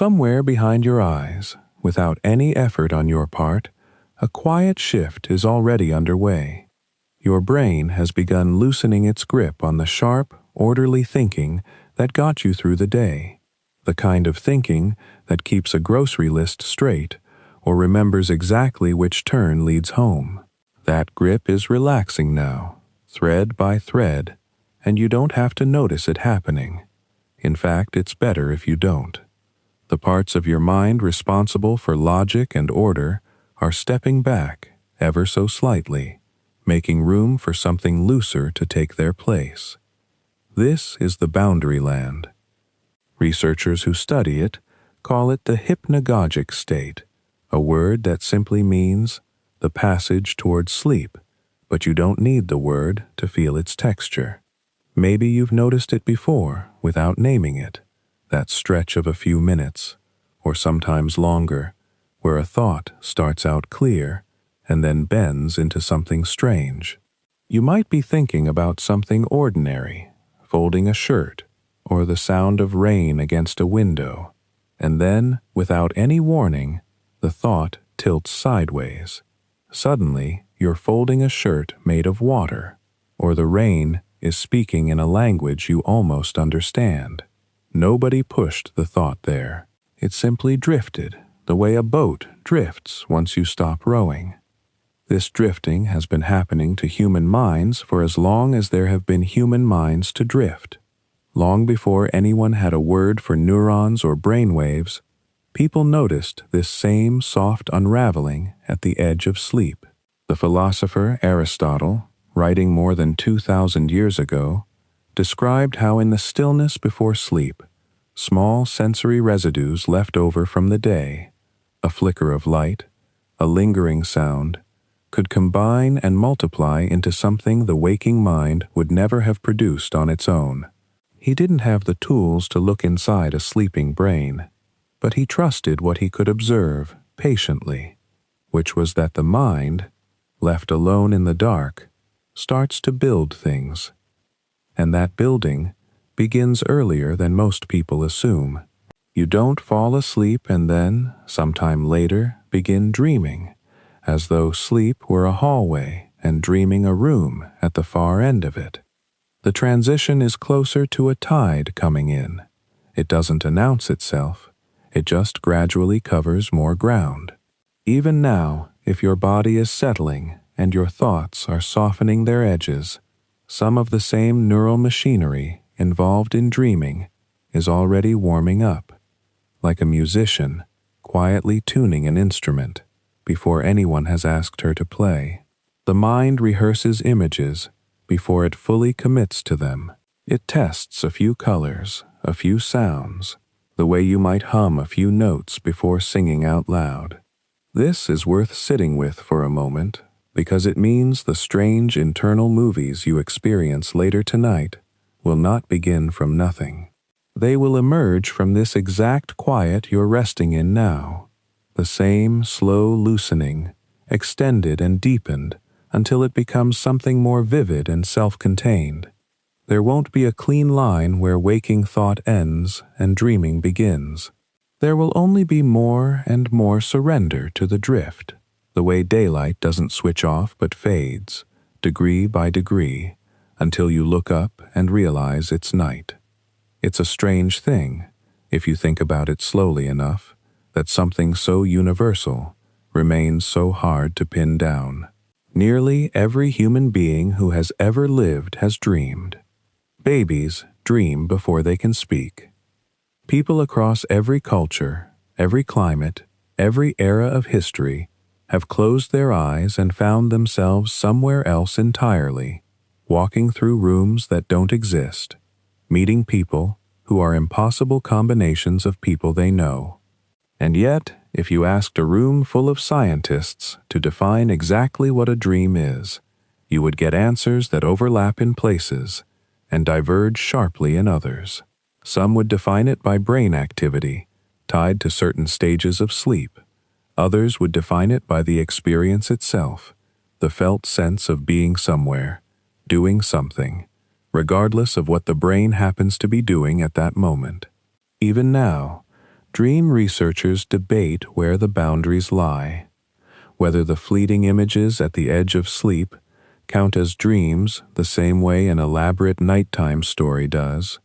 Somewhere behind your eyes, without any effort on your part, a quiet shift is already underway. Your brain has begun loosening its grip on the sharp, orderly thinking that got you through the day, the kind of thinking that keeps a grocery list straight or remembers exactly which turn leads home. That grip is relaxing now, thread by thread, and you don't have to notice it happening. In fact, it's better if you don't. The parts of your mind responsible for logic and order are stepping back ever so slightly, making room for something looser to take their place. This is the boundary land. Researchers who study it call it the hypnagogic state, a word that simply means the passage towards sleep, but you don't need the word to feel its texture. Maybe you've noticed it before without naming it, that stretch of a few minutes, or sometimes longer, where a thought starts out clear and then bends into something strange. You might be thinking about something ordinary, folding a shirt, or the sound of rain against a window, and then, without any warning, the thought tilts sideways. Suddenly, you're folding a shirt made of water, or the rain is speaking in a language you almost understand. Nobody pushed the thought there. It simply drifted, the way a boat drifts once you stop rowing. This drifting has been happening to human minds for as long as there have been human minds to drift. Long before anyone had a word for neurons or brainwaves, people noticed this same soft unraveling at the edge of sleep. The philosopher Aristotle, writing more than 2,000 years ago, described how in the stillness before sleep, small sensory residues left over from the day, a flicker of light, a lingering sound, could combine and multiply into something the waking mind would never have produced on its own. He didn't have the tools to look inside a sleeping brain, but he trusted what he could observe patiently, which was that the mind, left alone in the dark, starts to build things, and that building begins earlier than most people assume. You don't fall asleep and then, sometime later, begin dreaming, as though sleep were a hallway and dreaming a room at the far end of it. The transition is closer to a tide coming in. It doesn't announce itself. It just gradually covers more ground. Even now, if your body is settling and your thoughts are softening their edges, some of the same neural machinery involved in dreaming is already warming up, like a musician quietly tuning an instrument before anyone has asked her to play. The mind rehearses images before it fully commits to them. It tests a few colors, a few sounds, the way you might hum a few notes before singing out loud. This is worth sitting with for a moment, because it means the strange internal movies you experience later tonight will not begin from nothing. They will emerge from this exact quiet you're resting in now, the same slow loosening, extended and deepened until it becomes something more vivid and self-contained. There won't be a clean line where waking thought ends and dreaming begins. There will only be more and more surrender to the drift, the way daylight doesn't switch off but fades, degree by degree, until you look up and realize it's night. It's a strange thing, if you think about it slowly enough, that something so universal remains so hard to pin down. Nearly every human being who has ever lived has dreamed. Babies dream before they can speak. People across every culture, every climate, every era of history have closed their eyes and found themselves somewhere else entirely, walking through rooms that don't exist, meeting people who are impossible combinations of people they know. And yet, if you asked a room full of scientists to define exactly what a dream is, you would get answers that overlap in places and diverge sharply in others. Some would define it by brain activity, tied to certain stages of sleep. Others would define it by the experience itself, the felt sense of being somewhere, doing something, regardless of what the brain happens to be doing at that moment. Even now, Dream researchers debate where the boundaries lie, whether the fleeting images at the edge of sleep count as dreams the same way an elaborate nighttime story does,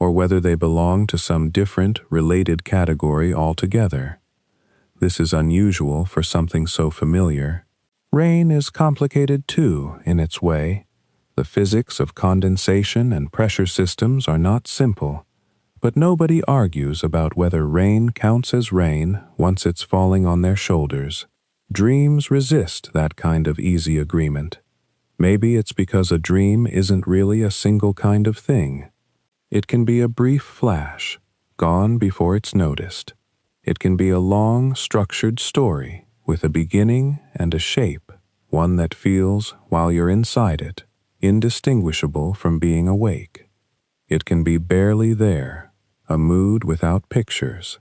or whether they belong to some different, related category altogether. This is unusual for something so familiar. Rain is complicated too, in its way. The physics of condensation and pressure systems are not simple, but nobody argues about whether rain counts as rain once it's falling on their shoulders. Dreams resist that kind of easy agreement. Maybe it's because a dream isn't really a single kind of thing. It can be a brief flash, gone before it's noticed. It can be a long, structured story with a beginning and a shape, one that feels, while you're inside it, indistinguishable from being awake. It can be barely there, a mood without pictures,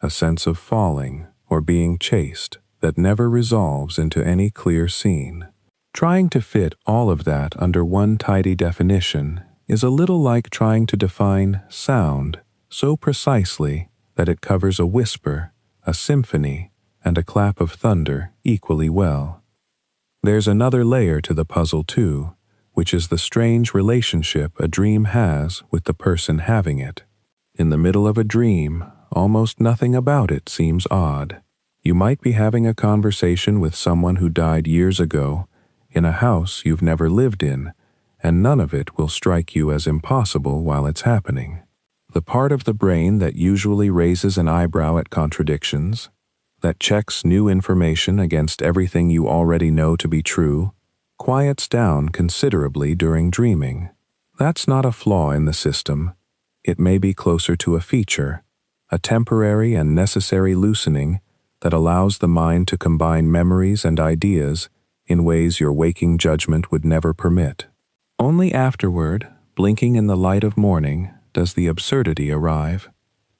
a sense of falling or being chased that never resolves into any clear scene. Trying to fit all of that under one tidy definition is a little like trying to define sound so precisely that it covers a whisper, a symphony, and a clap of thunder equally well. There's another layer to the puzzle too, which is the strange relationship a dream has with the person having it. In the middle of a dream, almost nothing about it seems odd. You might be having a conversation with someone who died years ago in a house you've never lived in, and none of it will strike you as impossible while it's happening. The part of the brain that usually raises an eyebrow at contradictions, that checks new information against everything you already know to be true, quiets down considerably during dreaming. That's not a flaw in the system. It may be closer to a feature, a temporary and necessary loosening that allows the mind to combine memories and ideas in ways your waking judgment would never permit. Only afterward, blinking in the light of morning, does the absurdity arrive.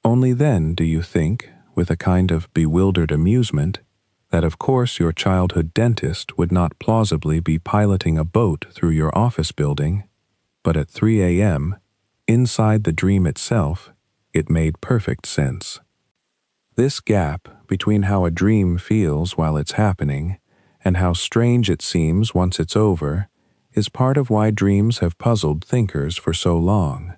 Only then do you think, with a kind of bewildered amusement, that of course your childhood dentist would not plausibly be piloting a boat through your office building, but at 3 a.m., inside the dream itself, it made perfect sense. This gap between how a dream feels while it's happening and how strange it seems once it's over is part of why dreams have puzzled thinkers for so long.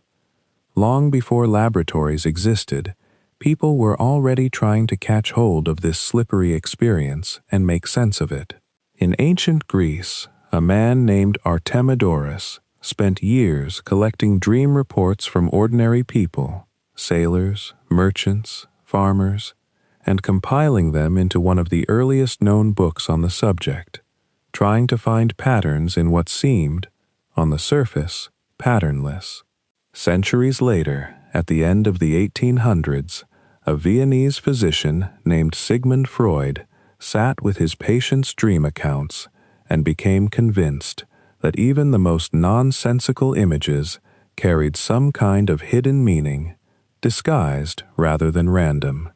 Long before laboratories existed, people were already trying to catch hold of this slippery experience and make sense of it. In ancient Greece, a man named Artemidorus spent years collecting dream reports from ordinary people, sailors, merchants, farmers, and compiling them into one of the earliest known books on the subject, trying to find patterns in what seemed, on the surface, patternless. Centuries later, at the end of the 1800s, a Viennese physician named Sigmund Freud sat with his patients' dream accounts and became convinced that even the most nonsensical images carried some kind of hidden meaning, disguised rather than random.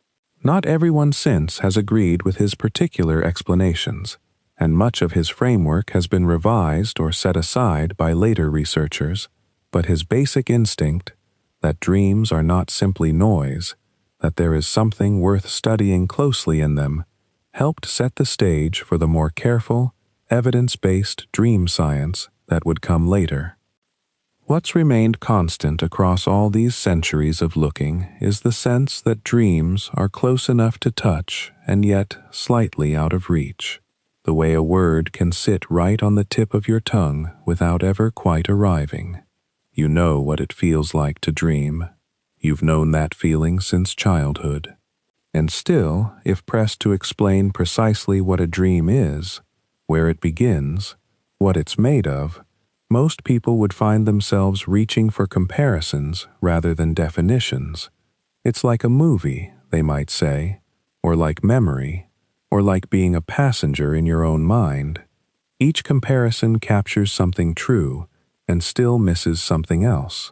Not everyone since has agreed with his particular explanations, and much of his framework has been revised or set aside by later researchers, but his basic instinct, that dreams are not simply noise, that there is something worth studying closely in them, helped set the stage for the more careful, evidence-based dream science that would come later. What's remained constant across all these centuries of looking is the sense that dreams are close enough to touch and yet slightly out of reach, the way a word can sit right on the tip of your tongue without ever quite arriving. You know what it feels like to dream. You've known that feeling since childhood. And still, if pressed to explain precisely what a dream is, where it begins, what it's made of, most people would find themselves reaching for comparisons rather than definitions. It's like a movie, they might say, or like memory, or like being a passenger in your own mind. Each comparison captures something true and still misses something else.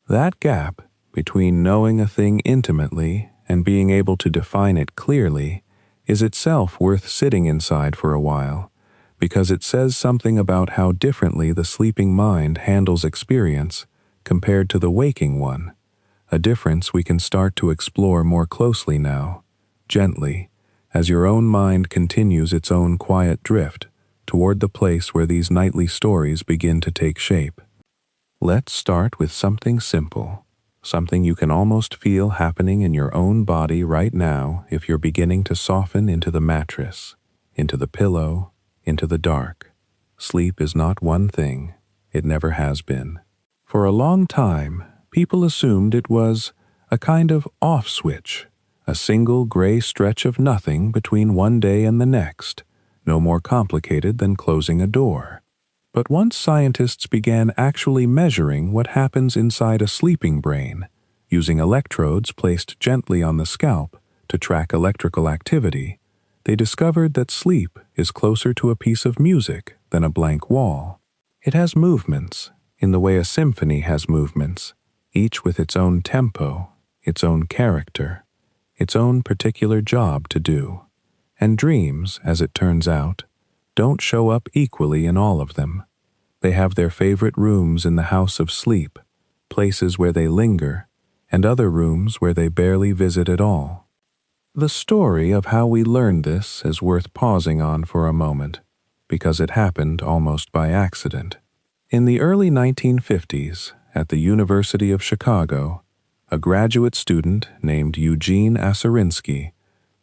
That gap between knowing a thing intimately and being able to define it clearly is itself worth sitting inside for a while, because it says something about how differently the sleeping mind handles experience compared to the waking one, a difference we can start to explore more closely now, gently, as your own mind continues its own quiet drift toward the place where these nightly stories begin to take shape. Let's start with something simple, something you can almost feel happening in your own body right now if you're beginning to soften into the mattress, into the pillow, into the dark. Sleep is not one thing. It never has been. For a long time, people assumed it was a kind of off switch, a single gray stretch of nothing between one day and the next, no more complicated than closing a door. But once scientists began actually measuring what happens inside a sleeping brain, using electrodes placed gently on the scalp to track electrical activity, they discovered that sleep is closer to a piece of music than a blank wall. It has movements, in the way a symphony has movements, each with its own tempo, its own character, its own particular job to do. And dreams, as it turns out, don't show up equally in all of them. They have their favorite rooms in the house of sleep, places where they linger, and other rooms where they barely visit at all. The story of how we learned this is worth pausing on for a moment, because it happened almost by accident. In the early 1950s, at the University of Chicago, a graduate student named Eugene Aserinsky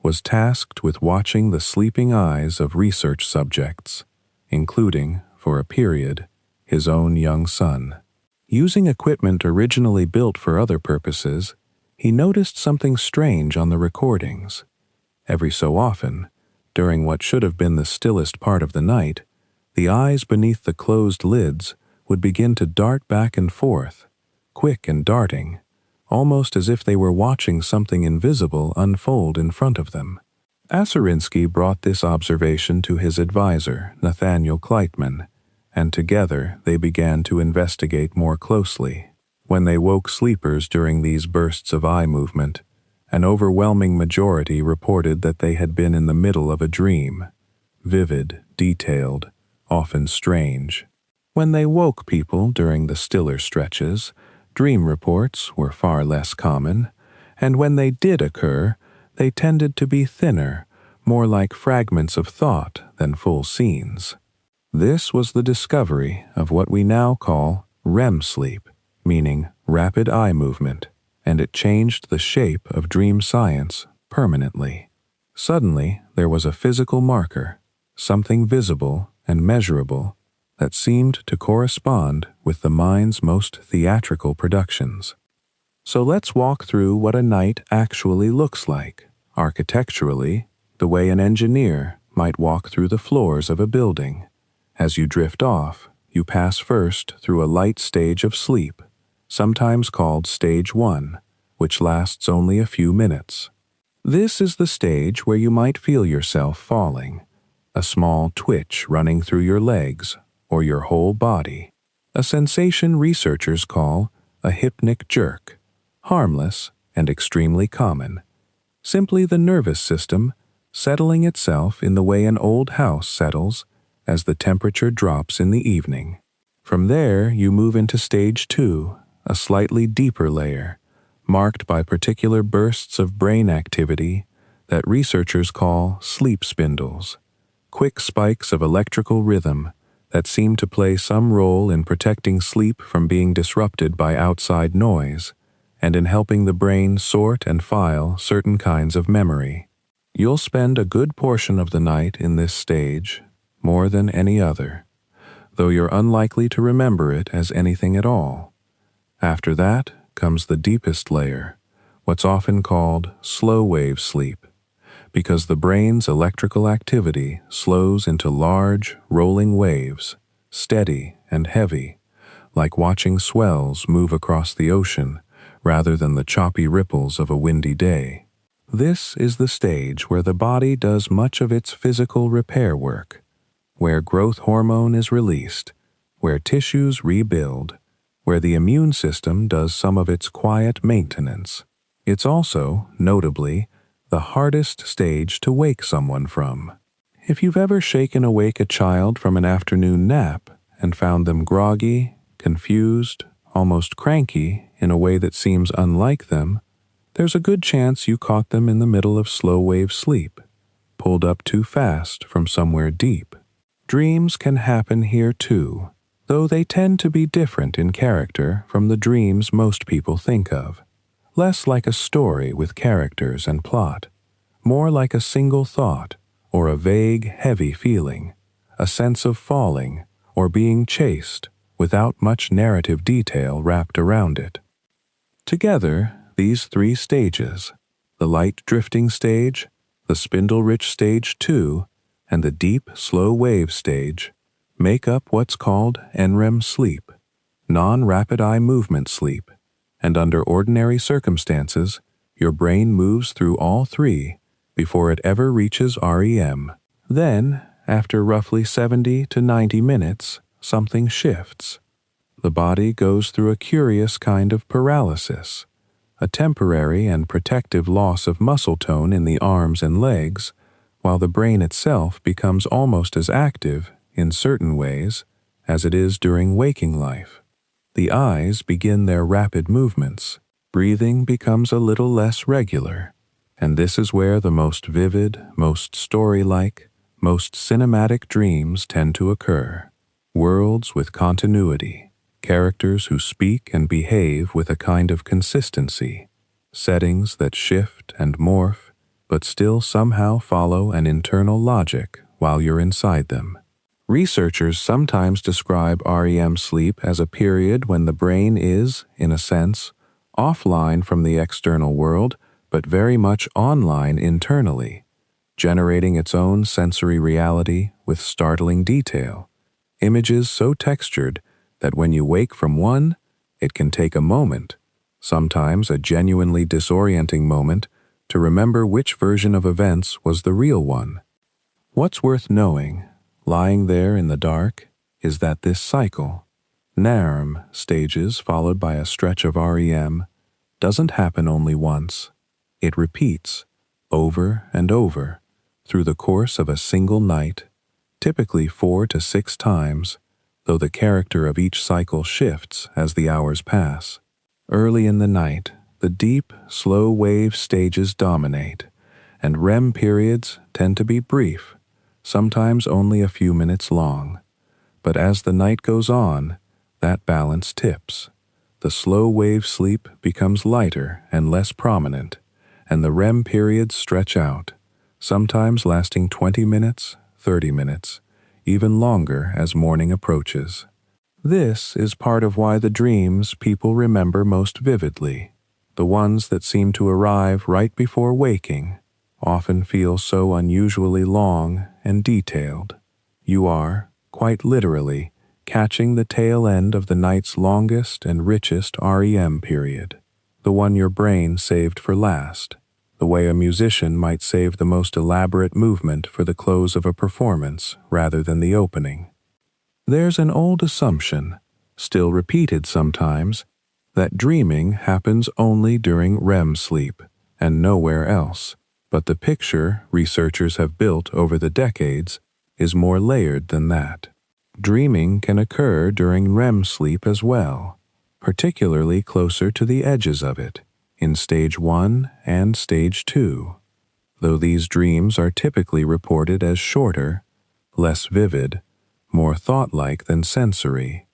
was tasked with watching the sleeping eyes of research subjects, including, for a period, his own young son. Using equipment originally built for other purposes, he noticed something strange on the recordings. Every so often, during what should have been the stillest part of the night, the eyes beneath the closed lids would begin to dart back and forth, quick and darting, almost as if they were watching something invisible unfold in front of them. Aserinsky brought this observation to his advisor, Nathaniel Kleitman, and together they began to investigate more closely. When they woke sleepers during these bursts of eye movement, an overwhelming majority reported that they had been in the middle of a dream, vivid, detailed, often strange. When they woke people during the stiller stretches, dream reports were far less common, and when they did occur, they tended to be thinner, more like fragments of thought than full scenes. This was the discovery of what we now call REM sleep, meaning rapid eye movement, and it changed the shape of dream science permanently. Suddenly, there was a physical marker, something visible and measurable, that seemed to correspond with the mind's most theatrical productions. So let's walk through what a night actually looks like, architecturally, the way an engineer might walk through the floors of a building. As you drift off, you pass first through a light stage of sleep, sometimes called Stage 1, which lasts only a few minutes. This is the stage where you might feel yourself falling, a small twitch running through your legs or your whole body, a sensation researchers call a hypnic jerk, harmless and extremely common, simply the nervous system settling itself in the way an old house settles as the temperature drops in the evening. From there, you move into Stage 2, a slightly deeper layer, marked by particular bursts of brain activity that researchers call sleep spindles, quick spikes of electrical rhythm that seem to play some role in protecting sleep from being disrupted by outside noise and in helping the brain sort and file certain kinds of memory. You'll spend a good portion of the night in this stage, more than any other, though you're unlikely to remember it as anything at all. After that comes the deepest layer, what's often called slow-wave sleep, because the brain's electrical activity slows into large, rolling waves, steady and heavy, like watching swells move across the ocean rather than the choppy ripples of a windy day. This is the stage where the body does much of its physical repair work, where growth hormone is released, where tissues rebuild, where the immune system does some of its quiet maintenance. It's also, notably, the hardest stage to wake someone from. If you've ever shaken awake a child from an afternoon nap and found them groggy, confused, almost cranky in a way that seems unlike them, there's a good chance you caught them in the middle of slow-wave sleep, pulled up too fast from somewhere deep. Dreams can happen here too, though they tend to be different in character from the dreams most people think of. Less like a story with characters and plot, more like a single thought or a vague, heavy feeling, a sense of falling or being chased without much narrative detail wrapped around it. Together, these three stages, the light drifting stage, the spindle-rich stage 2, and the deep, slow-wave stage, make up what's called NREM sleep, non-rapid eye movement sleep, and under ordinary circumstances, your brain moves through all three before it ever reaches REM. Then, after roughly 70 to 90 minutes, something shifts. The body goes through a curious kind of paralysis, a temporary and protective loss of muscle tone in the arms and legs, while the brain itself becomes almost as active, in certain ways, as it is during waking life. The eyes begin their rapid movements, breathing becomes a little less regular, and this is where the most vivid, most story-like, most cinematic dreams tend to occur. Worlds with continuity, characters who speak and behave with a kind of consistency, settings that shift and morph, but still somehow follow an internal logic while you're inside them. Researchers sometimes describe REM sleep as a period when the brain is, in a sense, offline from the external world, but very much online internally, generating its own sensory reality with startling detail, images so textured that when you wake from one, it can take a moment, sometimes a genuinely disorienting moment, to remember which version of events was the real one. What's worth knowing, lying there in the dark, is that this cycle, NREM stages followed by a stretch of REM, doesn't happen only once. It repeats, over and over, through the course of a single night, typically 4 to 6 times, though the character of each cycle shifts as the hours pass. Early in the night, the deep, slow wave stages dominate, and REM periods tend to be brief, sometimes only a few minutes long. But as the night goes on, that balance tips. The slow wave sleep becomes lighter and less prominent, and the REM periods stretch out, sometimes lasting 20 minutes, 30 minutes, even longer as morning approaches. This is part of why the dreams people remember most vividly, the ones that seem to arrive right before waking, often feel so unusually long and detailed. You are, quite literally, catching the tail end of the night's longest and richest REM period, the one your brain saved for last, the way a musician might save the most elaborate movement for the close of a performance rather than the opening. There's an old assumption, still repeated sometimes, that dreaming happens only during REM sleep and nowhere else, but the picture researchers have built over the decades is more layered than that. Dreaming can occur during REM sleep as well, particularly closer to the edges of it, in stage 1 and stage 2, though these dreams are typically reported as shorter, less vivid, more thought-like than sensory,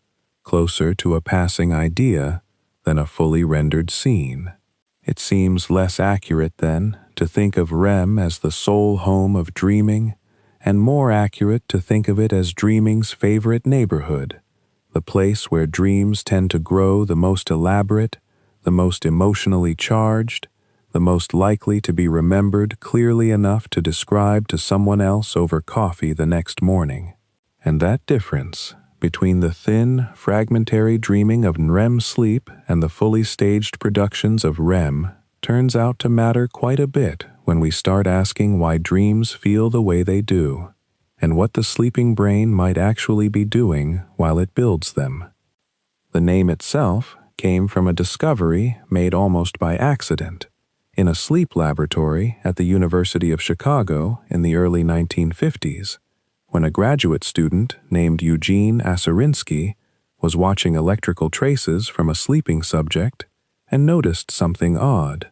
closer to a passing idea than a fully rendered scene. It seems less accurate, then, to think of REM as the sole home of dreaming, and more accurate to think of it as dreaming's favorite neighborhood, the place where dreams tend to grow the most elaborate, the most emotionally charged, the most likely to be remembered clearly enough to describe to someone else over coffee the next morning. And that difference between the thin, fragmentary dreaming of NREM sleep and the fully staged productions of REM turns out to matter quite a bit when we start asking why dreams feel the way they do, and what the sleeping brain might actually be doing while it builds them. The name itself came from a discovery made almost by accident in a sleep laboratory at the University of Chicago in the early 1950s, when a graduate student named Eugene Aserinsky was watching electrical traces from a sleeping subject and noticed something odd.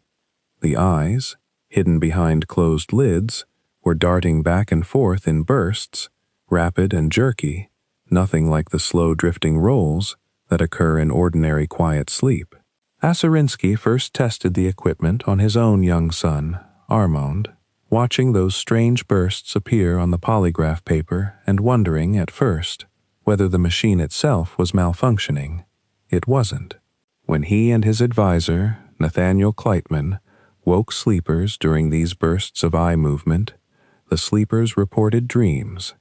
The eyes, hidden behind closed lids, were darting back and forth in bursts, rapid and jerky, nothing like the slow drifting rolls that occur in ordinary quiet sleep. Aserinsky first tested the equipment on his own young son, Armand, watching those strange bursts appear on the polygraph paper and wondering, at first, whether the machine itself was malfunctioning. It wasn't. When he and his advisor, Nathaniel Kleitman, woke sleepers during these bursts of eye movement, the sleepers reported dreams,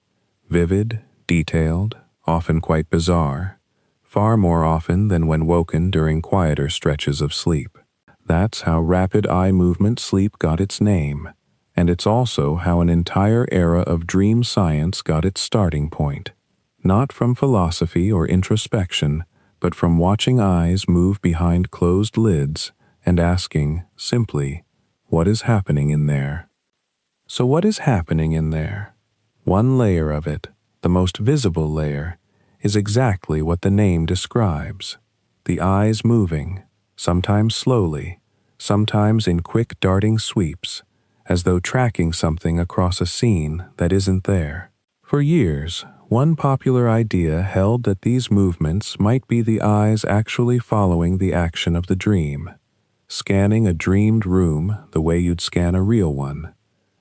vivid, detailed, often quite bizarre, far more often than when woken during quieter stretches of sleep. That's how rapid eye movement sleep got its name, and it's also how an entire era of dream science got its starting point. Not from philosophy or introspection, but from watching eyes move behind closed lids and asking, simply, what is happening in there? So what is happening in there? One layer of it, the most visible layer, is exactly what the name describes. The eyes moving, sometimes slowly, sometimes in quick darting sweeps, as though tracking something across a scene that isn't there. For years, one popular idea held that these movements might be the eyes actually following the action of the dream, scanning a dreamed room the way you'd scan a real one,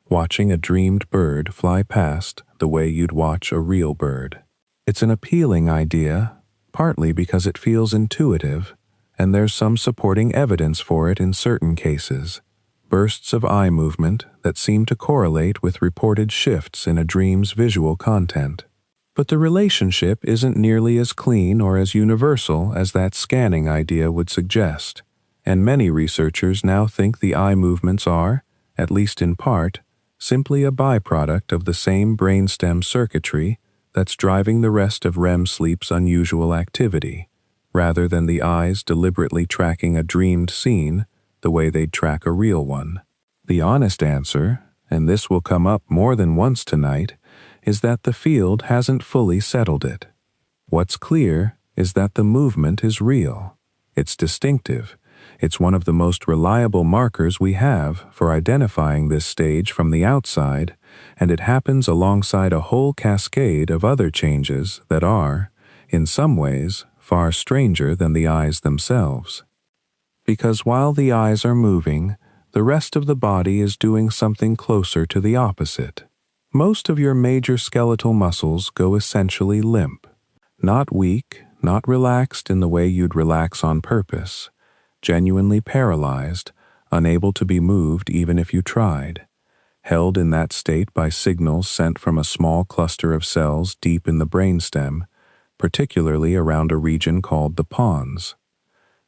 watching a dreamed bird fly past the way you'd watch a real bird. It's an appealing idea, partly because it feels intuitive, and there's some supporting evidence for it in certain cases, bursts of eye movement that seem to correlate with reported shifts in a dream's visual content. But the relationship isn't nearly as clean or as universal as that scanning idea would suggest, and many researchers now think the eye movements are, at least in part, simply a byproduct of the same brainstem circuitry that's driving the rest of REM sleep's unusual activity, rather than the eyes deliberately tracking a dreamed scene the way they'd track a real one. The honest answer, and this will come up more than once tonight, is that the field hasn't fully settled it. What's clear is that the movement is real. It's distinctive. It's one of the most reliable markers we have for identifying this stage from the outside, and it happens alongside a whole cascade of other changes that are, in some ways, far stranger than the eyes themselves. Because while the eyes are moving, the rest of the body is doing something closer to the opposite. Most of your major skeletal muscles go essentially limp. Not weak, not relaxed in the way you'd relax on purpose. Genuinely paralyzed, unable to be moved even if you tried. Held in that state by signals sent from a small cluster of cells deep in the brainstem, particularly around a region called the pons.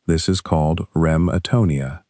This is called REM atonia,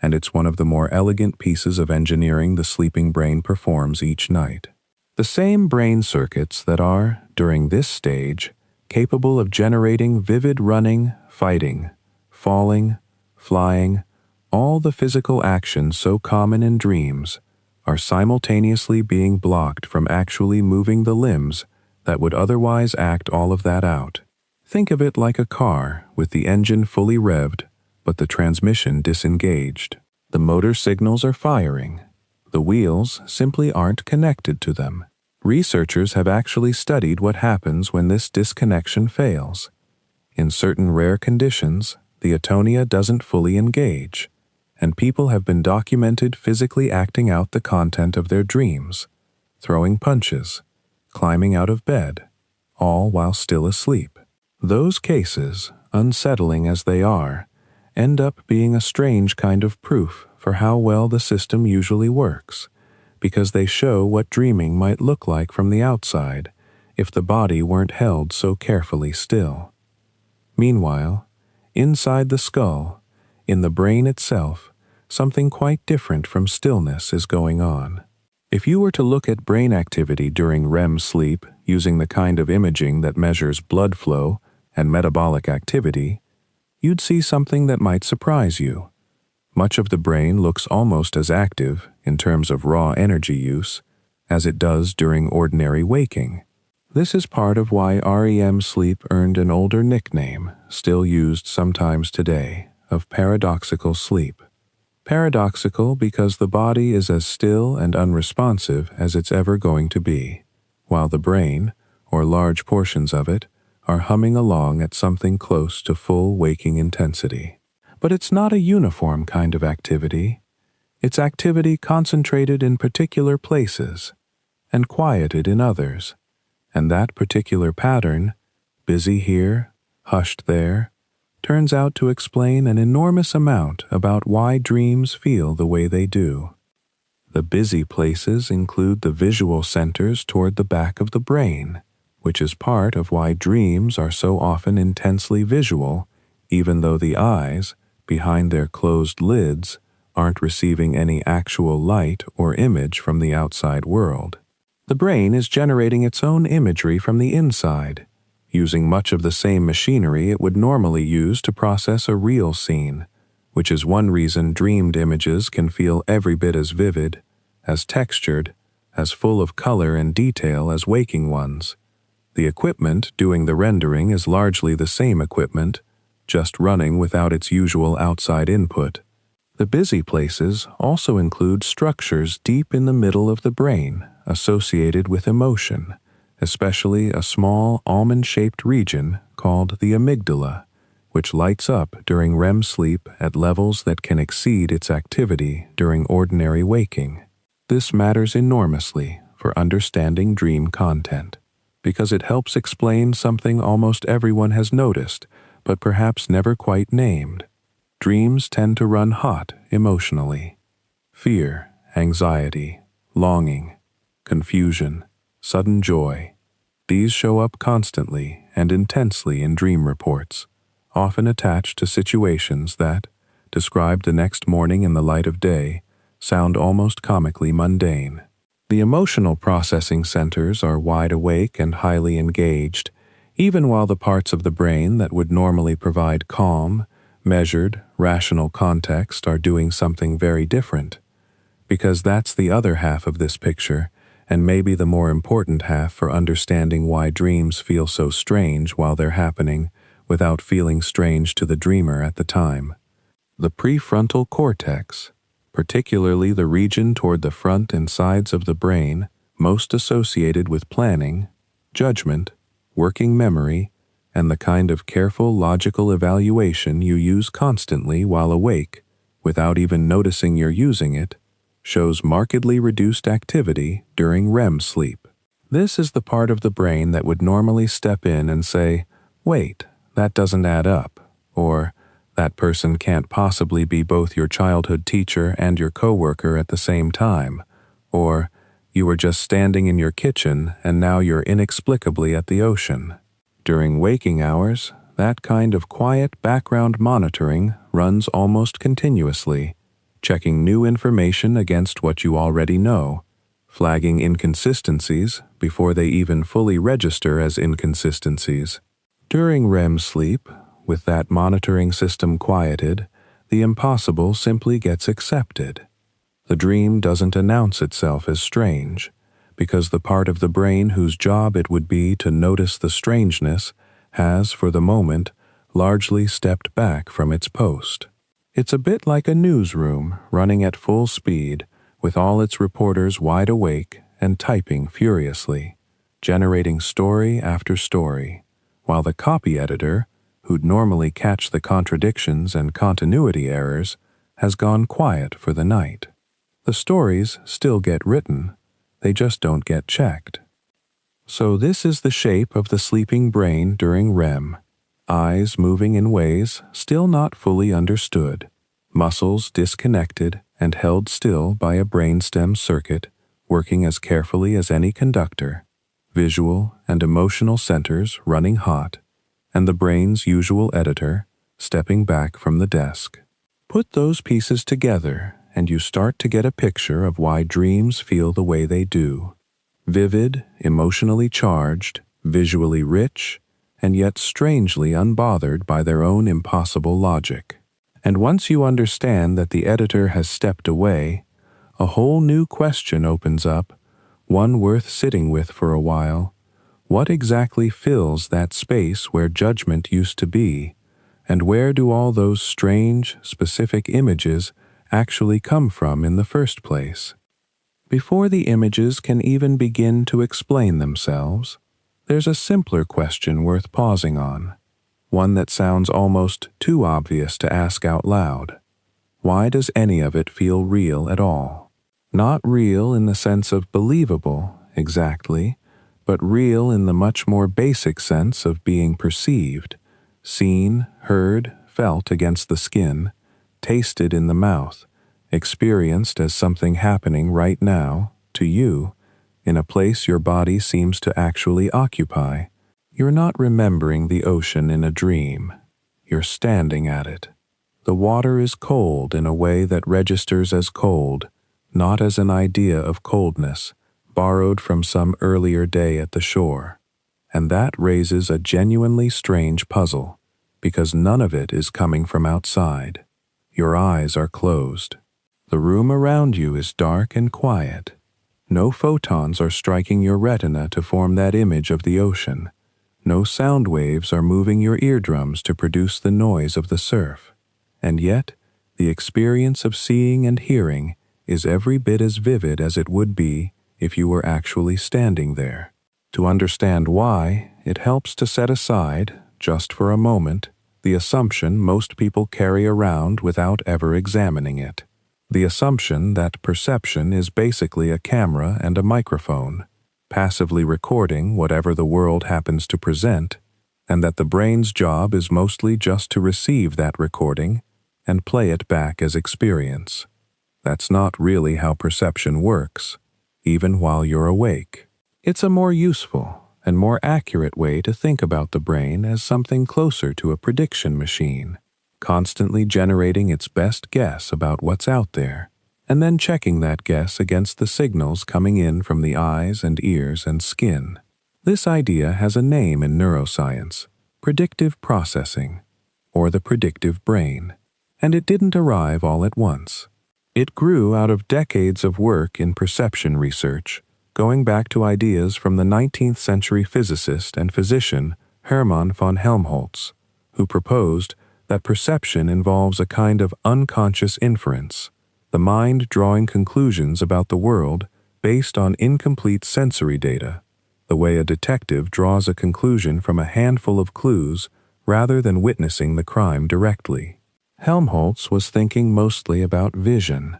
and it's one of the more elegant pieces of engineering the sleeping brain performs each night. The same brain circuits that are, during this stage, capable of generating vivid running, fighting, falling, flying, all the physical actions so common in dreams, are simultaneously being blocked from actually moving the limbs that would otherwise act all of that out. Think of it like a car with the engine fully revved, but the transmission disengaged. The motor signals are firing. The wheels simply aren't connected to them. Researchers have actually studied what happens when this disconnection fails. In certain rare conditions, the atonia doesn't fully engage, and people have been documented physically acting out the content of their dreams, throwing punches, climbing out of bed, all while still asleep. Those cases, unsettling as they are, end up being a strange kind of proof for how well the system usually works, because they show what dreaming might look like from the outside if the body weren't held so carefully still. Meanwhile, inside the skull, in the brain itself, something quite different from stillness is going on. If you were to look at brain activity during REM sleep using the kind of imaging that measures blood flow and metabolic activity, you'd see something that might surprise you. Much of the brain looks almost as active, in terms of raw energy use, as it does during ordinary waking. This is part of why REM sleep earned an older nickname, still used sometimes today, of paradoxical sleep. Paradoxical because the body is as still and unresponsive as it's ever going to be, while the brain, or large portions of it, are humming along at something close to full waking intensity. But it's not a uniform kind of activity. It's activity concentrated in particular places and quieted in others, and that particular pattern, busy here, hushed there, turns out to explain an enormous amount about why dreams feel the way they do. The busy places include the visual centers toward the back of the brain, which is part of why dreams are so often intensely visual, even though the eyes, behind their closed lids, aren't receiving any actual light or image from the outside world. The brain is generating its own imagery from the inside, using much of the same machinery it would normally use to process a real scene, which is one reason dreamed images can feel every bit as vivid, as textured, as full of color and detail as waking ones. The equipment doing the rendering is largely the same equipment, just running without its usual outside input. The busy places also include structures deep in the middle of the brain associated with emotion, especially a small almond-shaped region called the amygdala, which lights up during REM sleep at levels that can exceed its activity during ordinary waking. This matters enormously for understanding dream content, because it helps explain something almost everyone has noticed, but perhaps never quite named. Dreams tend to run hot emotionally. Fear, anxiety, longing, confusion, sudden joy. These show up constantly and intensely in dream reports, often attached to situations that, described the next morning in the light of day, sound almost comically mundane. The emotional processing centers are wide awake and highly engaged, even while the parts of the brain that would normally provide calm, measured, rational context are doing something very different. Because that's the other half of this picture, and maybe the more important half for understanding why dreams feel so strange while they're happening without feeling strange to the dreamer at the time. The prefrontal cortex, particularly the region toward the front and sides of the brain most associated with planning, judgment, working memory, and the kind of careful logical evaluation you use constantly while awake, without even noticing you're using it, shows markedly reduced activity during REM sleep. This is the part of the brain that would normally step in and say, "Wait, that doesn't add up," or "That person can't possibly be both your childhood teacher and your coworker at the same time," or "You were just standing in your kitchen and now you're inexplicably at the ocean." During waking hours, that kind of quiet background monitoring runs almost continuously, checking new information against what you already know, flagging inconsistencies before they even fully register as inconsistencies. During REM sleep, with that monitoring system quieted, the impossible simply gets accepted. The dream doesn't announce itself as strange, because the part of the brain whose job it would be to notice the strangeness has, for the moment, largely stepped back from its post. It's a bit like a newsroom running at full speed, with all its reporters wide awake and typing furiously, generating story after story, while the copy editor, who'd normally catch the contradictions and continuity errors, has gone quiet for the night. The stories still get written, they just don't get checked. So this is the shape of the sleeping brain during REM. Eyes moving in ways still not fully understood, muscles disconnected and held still by a brainstem circuit working as carefully as any conductor, visual and emotional centers running hot, and the brain's usual editor stepping back from the desk. Put those pieces together and you start to get a picture of why dreams feel the way they do. Vivid, emotionally charged, visually rich, and yet strangely unbothered by their own impossible logic. And once you understand that the editor has stepped away, a whole new question opens up, one worth sitting with for a while. What exactly fills that space where judgment used to be, And where do all those strange, specific images actually come from in the first place? Before the images can even begin to explain themselves, there's a simpler question worth pausing on, one that sounds almost too obvious to ask out loud. Why does any of it feel real at all? Not real in the sense of believable, exactly, but real in the much more basic sense of being perceived, seen, heard, felt against the skin, tasted in the mouth, experienced as something happening right now, to you, in a place your body seems to actually occupy. You're not remembering the ocean in a dream. You're standing at it. The water is cold in a way that registers as cold, not as an idea of coldness, borrowed from some earlier day at the shore. And that raises a genuinely strange puzzle, because none of it is coming from outside. Your eyes are closed. The room around you is dark and quiet. No photons are striking your retina to form that image of the ocean. No sound waves are moving your eardrums to produce the noise of the surf. And yet, the experience of seeing and hearing is every bit as vivid as it would be if you were actually standing there. To understand why, it helps to set aside, just for a moment, the assumption most people carry around without ever examining it. The assumption that perception is basically a camera and a microphone, passively recording whatever the world happens to present, and that the brain's job is mostly just to receive that recording and play it back as experience. That's not really how perception works, even while you're awake. It's a more useful and more accurate way to think about the brain as something closer to a prediction machine, constantly generating its best guess about what's out there, and then checking that guess against the signals coming in from the eyes and ears and skin. This idea has a name in neuroscience: predictive processing, or the predictive brain. And it didn't arrive all at once. It grew out of decades of work in perception research, going back to ideas from the 19th century physicist and physician Hermann von Helmholtz, who proposed that perception involves a kind of unconscious inference, the mind drawing conclusions about the world based on incomplete sensory data, the way a detective draws a conclusion from a handful of clues rather than witnessing the crime directly. Helmholtz was thinking mostly about vision,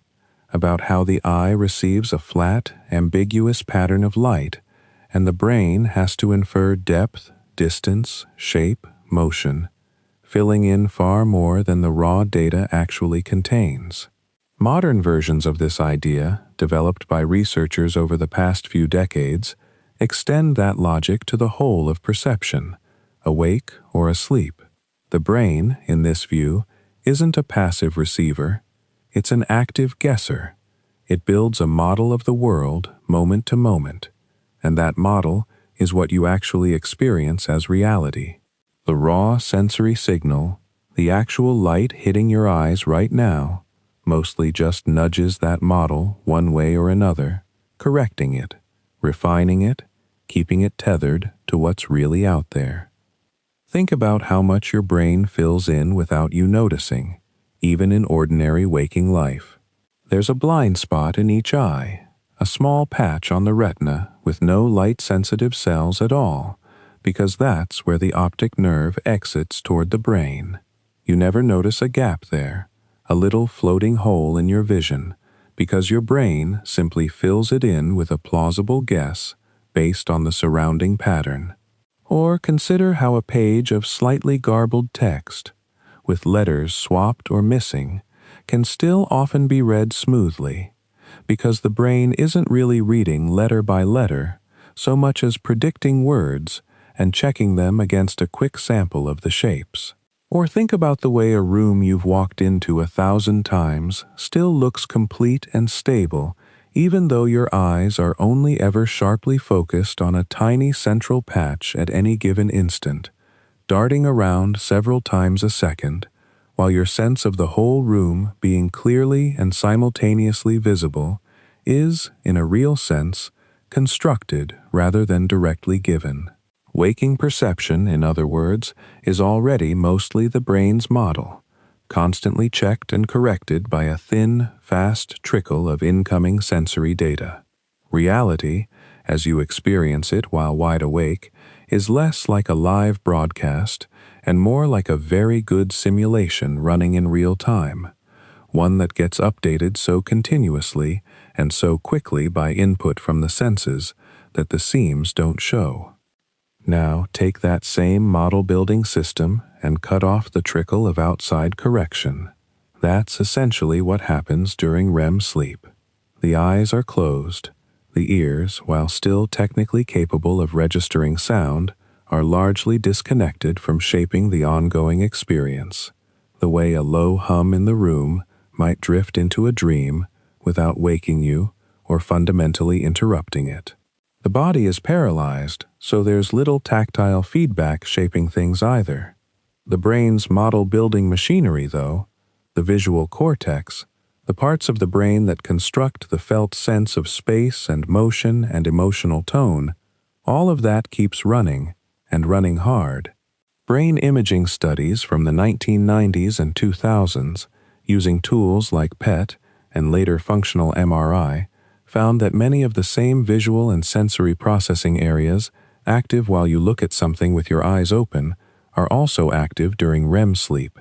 about how the eye receives a flat, ambiguous pattern of light, and the brain has to infer depth, distance, shape, motion, filling in far more than the raw data actually contains. Modern versions of this idea, developed by researchers over the past few decades, extend that logic to the whole of perception, awake or asleep. The brain, in this view, isn't a passive receiver, it's an active guesser. It builds a model of the world moment to moment, and that model is what you actually experience as reality. The raw sensory signal, the actual light hitting your eyes right now, mostly just nudges that model one way or another, correcting it, refining it, keeping it tethered to what's really out there. Think about how much your brain fills in without you noticing, even in ordinary waking life. There's a blind spot in each eye, a small patch on the retina with no light-sensitive cells at all, because that's where the optic nerve exits toward the brain. You never notice a gap there, a little floating hole in your vision, because your brain simply fills it in with a plausible guess based on the surrounding pattern. Or consider how a page of slightly garbled text, with letters swapped or missing, can still often be read smoothly, because the brain isn't really reading letter by letter so much as predicting words and checking them against a quick sample of the shapes. Or think about the way a room you've walked into 1,000 times still looks complete and stable even though your eyes are only ever sharply focused on a tiny central patch at any given instant, darting around several times a second, while your sense of the whole room being clearly and simultaneously visible is, in a real sense, constructed rather than directly given. Waking perception, in other words, is already mostly the brain's model, constantly checked and corrected by a thin, fast trickle of incoming sensory data. Reality, as you experience it while wide awake, is less like a live broadcast and more like a very good simulation running in real time, one that gets updated so continuously and so quickly by input from the senses that the seams don't show. Now take that same model building system and cut off the trickle of outside correction. That's essentially what happens during REM sleep. The eyes are closed. The ears, while still technically capable of registering sound, are largely disconnected from shaping the ongoing experience, the way a low hum in the room might drift into a dream without waking you or fundamentally interrupting it. The body is paralyzed, so there's little tactile feedback shaping things either. The brain's model-building machinery, though, the visual cortex, the parts of the brain that construct the felt sense of space and motion and emotional tone, all of that keeps running, and running hard. Brain imaging studies from the 1990s and 2000s, using tools like PET and later functional MRI, found that many of the same visual and sensory processing areas active while you look at something with your eyes open are also active during REM sleep,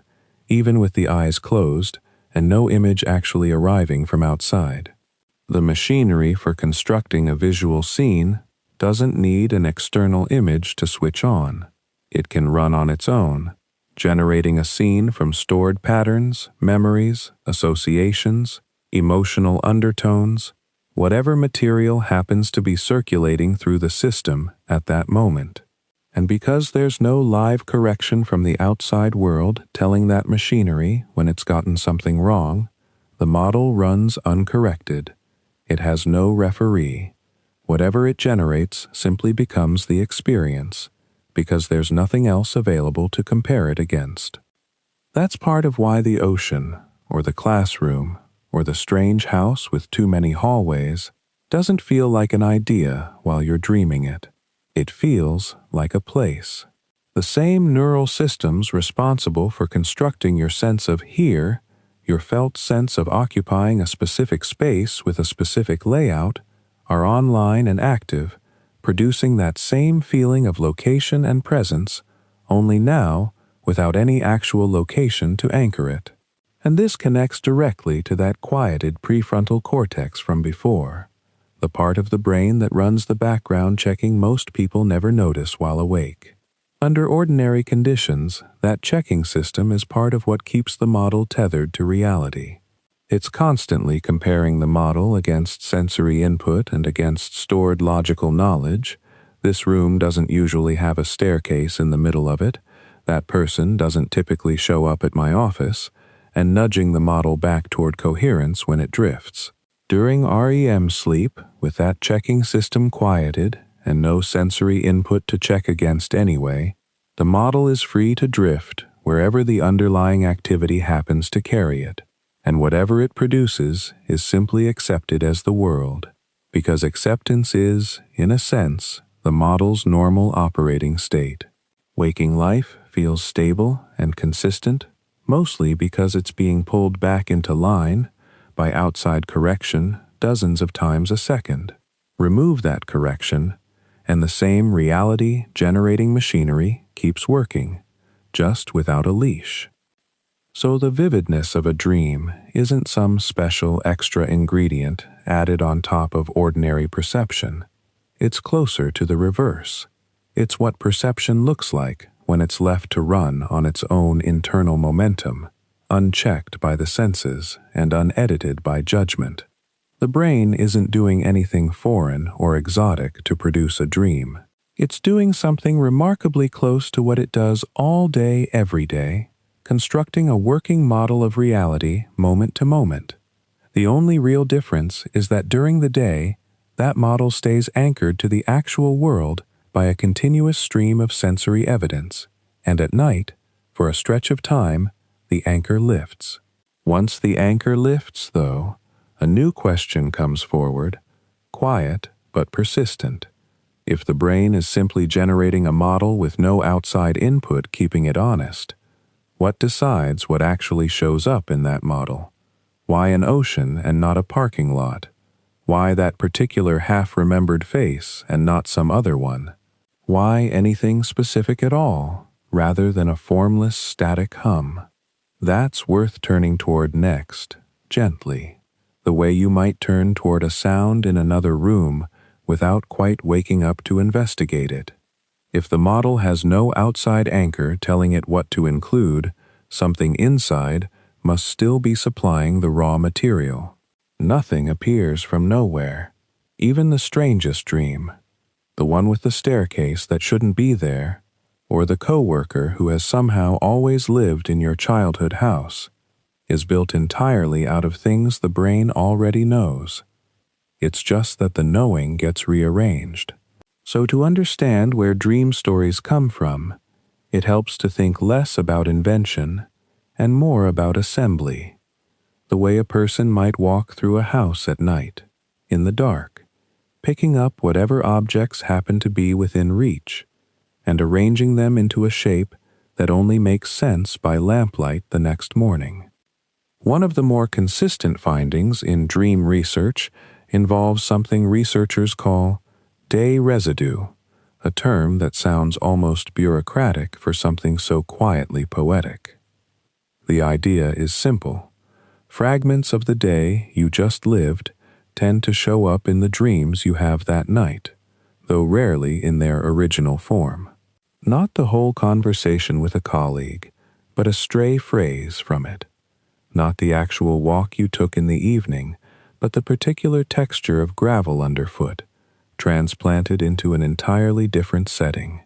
even with the eyes closed and no image actually arriving from outside. The machinery for constructing a visual scene doesn't need an external image to switch on. It can run on its own, generating a scene from stored patterns, memories, associations, emotional undertones, whatever material happens to be circulating through the system at that moment. And because there's no live correction from the outside world telling that machinery when it's gotten something wrong, the model runs uncorrected. It has no referee. Whatever it generates simply becomes the experience, because there's nothing else available to compare it against. That's part of why the ocean, or the classroom, or the strange house with too many hallways doesn't feel like an idea while you're dreaming it. It feels like a place. The same neural systems responsible for constructing your sense of here, your felt sense of occupying a specific space with a specific layout, are online and active, producing that same feeling of location and presence, only now without any actual location to anchor it. And this connects directly to that quieted prefrontal cortex from before, the part of the brain that runs the background checking most people never notice while awake. Under ordinary conditions, that checking system is part of what keeps the model tethered to reality. It's constantly comparing the model against sensory input and against stored logical knowledge. This room doesn't usually have a staircase in the middle of it. That person doesn't typically show up at my office, and nudging the model back toward coherence when it drifts. During REM sleep, with that checking system quieted and no sensory input to check against anyway, the model is free to drift wherever the underlying activity happens to carry it, and whatever it produces is simply accepted as the world, because acceptance is, in a sense, the model's normal operating state. Waking life feels stable and consistent, mostly because it's being pulled back into line by outside correction dozens of times a second. Remove that correction, and the same reality-generating machinery keeps working, just without a leash. So the vividness of a dream isn't some special extra ingredient added on top of ordinary perception. It's closer to the reverse. It's what perception looks like when it's left to run on its own internal momentum, unchecked by the senses and unedited by judgment. The brain isn't doing anything foreign or exotic to produce a dream. It's doing something remarkably close to what it does all day, every day, constructing a working model of reality moment to moment. The only real difference is that during the day, that model stays anchored to the actual world by a continuous stream of sensory evidence, and at night, for a stretch of time, the anchor lifts. Once the anchor lifts, though, a new question comes forward, quiet but persistent. If the brain is simply generating a model with no outside input keeping it honest, what decides what actually shows up in that model? Why an ocean and not a parking lot? Why that particular half-remembered face and not some other one? Why anything specific at all, rather than a formless static hum? That's worth turning toward next, gently, the way you might turn toward a sound in another room without quite waking up to investigate it. If the model has no outside anchor telling it what to include, something inside must still be supplying the raw material. Nothing appears from nowhere, even the strangest dream, the one with the staircase that shouldn't be there, or the coworker who has somehow always lived in your childhood house, is built entirely out of things the brain already knows. It's just that the knowing gets rearranged. So to understand where dream stories come from, it helps to think less about invention and more about assembly, the way a person might walk through a house at night, in the dark, picking up whatever objects happen to be within reach, and arranging them into a shape that only makes sense by lamplight the next morning. One of the more consistent findings in dream research involves something researchers call day residue, a term that sounds almost bureaucratic for something so quietly poetic. The idea is simple. Fragments of the day you just lived tend to show up in the dreams you have that night, though rarely in their original form. Not the whole conversation with a colleague, but a stray phrase from it. Not the actual walk you took in the evening, but the particular texture of gravel underfoot, transplanted into an entirely different setting.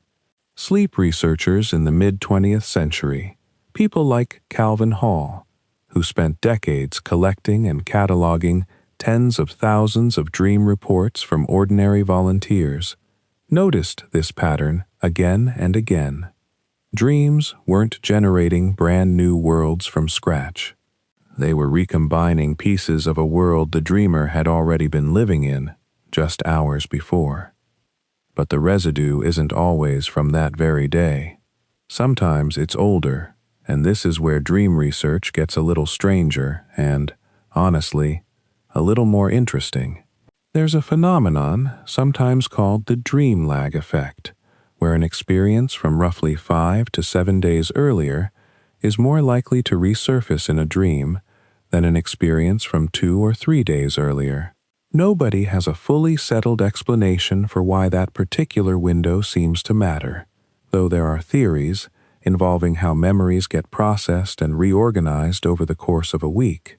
Sleep researchers in the mid-20th century, people like Calvin Hall, who spent decades collecting and cataloging tens of thousands of dream reports from ordinary volunteers, noticed this pattern again and again. Dreams weren't generating brand new worlds from scratch. They were recombining pieces of a world the dreamer had already been living in just hours before. But the residue isn't always from that very day. Sometimes it's older, and this is where dream research gets a little stranger and, honestly, a little more interesting. There's a phenomenon sometimes called the dream lag effect, where an experience from roughly 5 to 7 days earlier is more likely to resurface in a dream than an experience from 2 or 3 days earlier. Nobody has a fully settled explanation for why that particular window seems to matter, though there are theories involving how memories get processed and reorganized over the course of a week,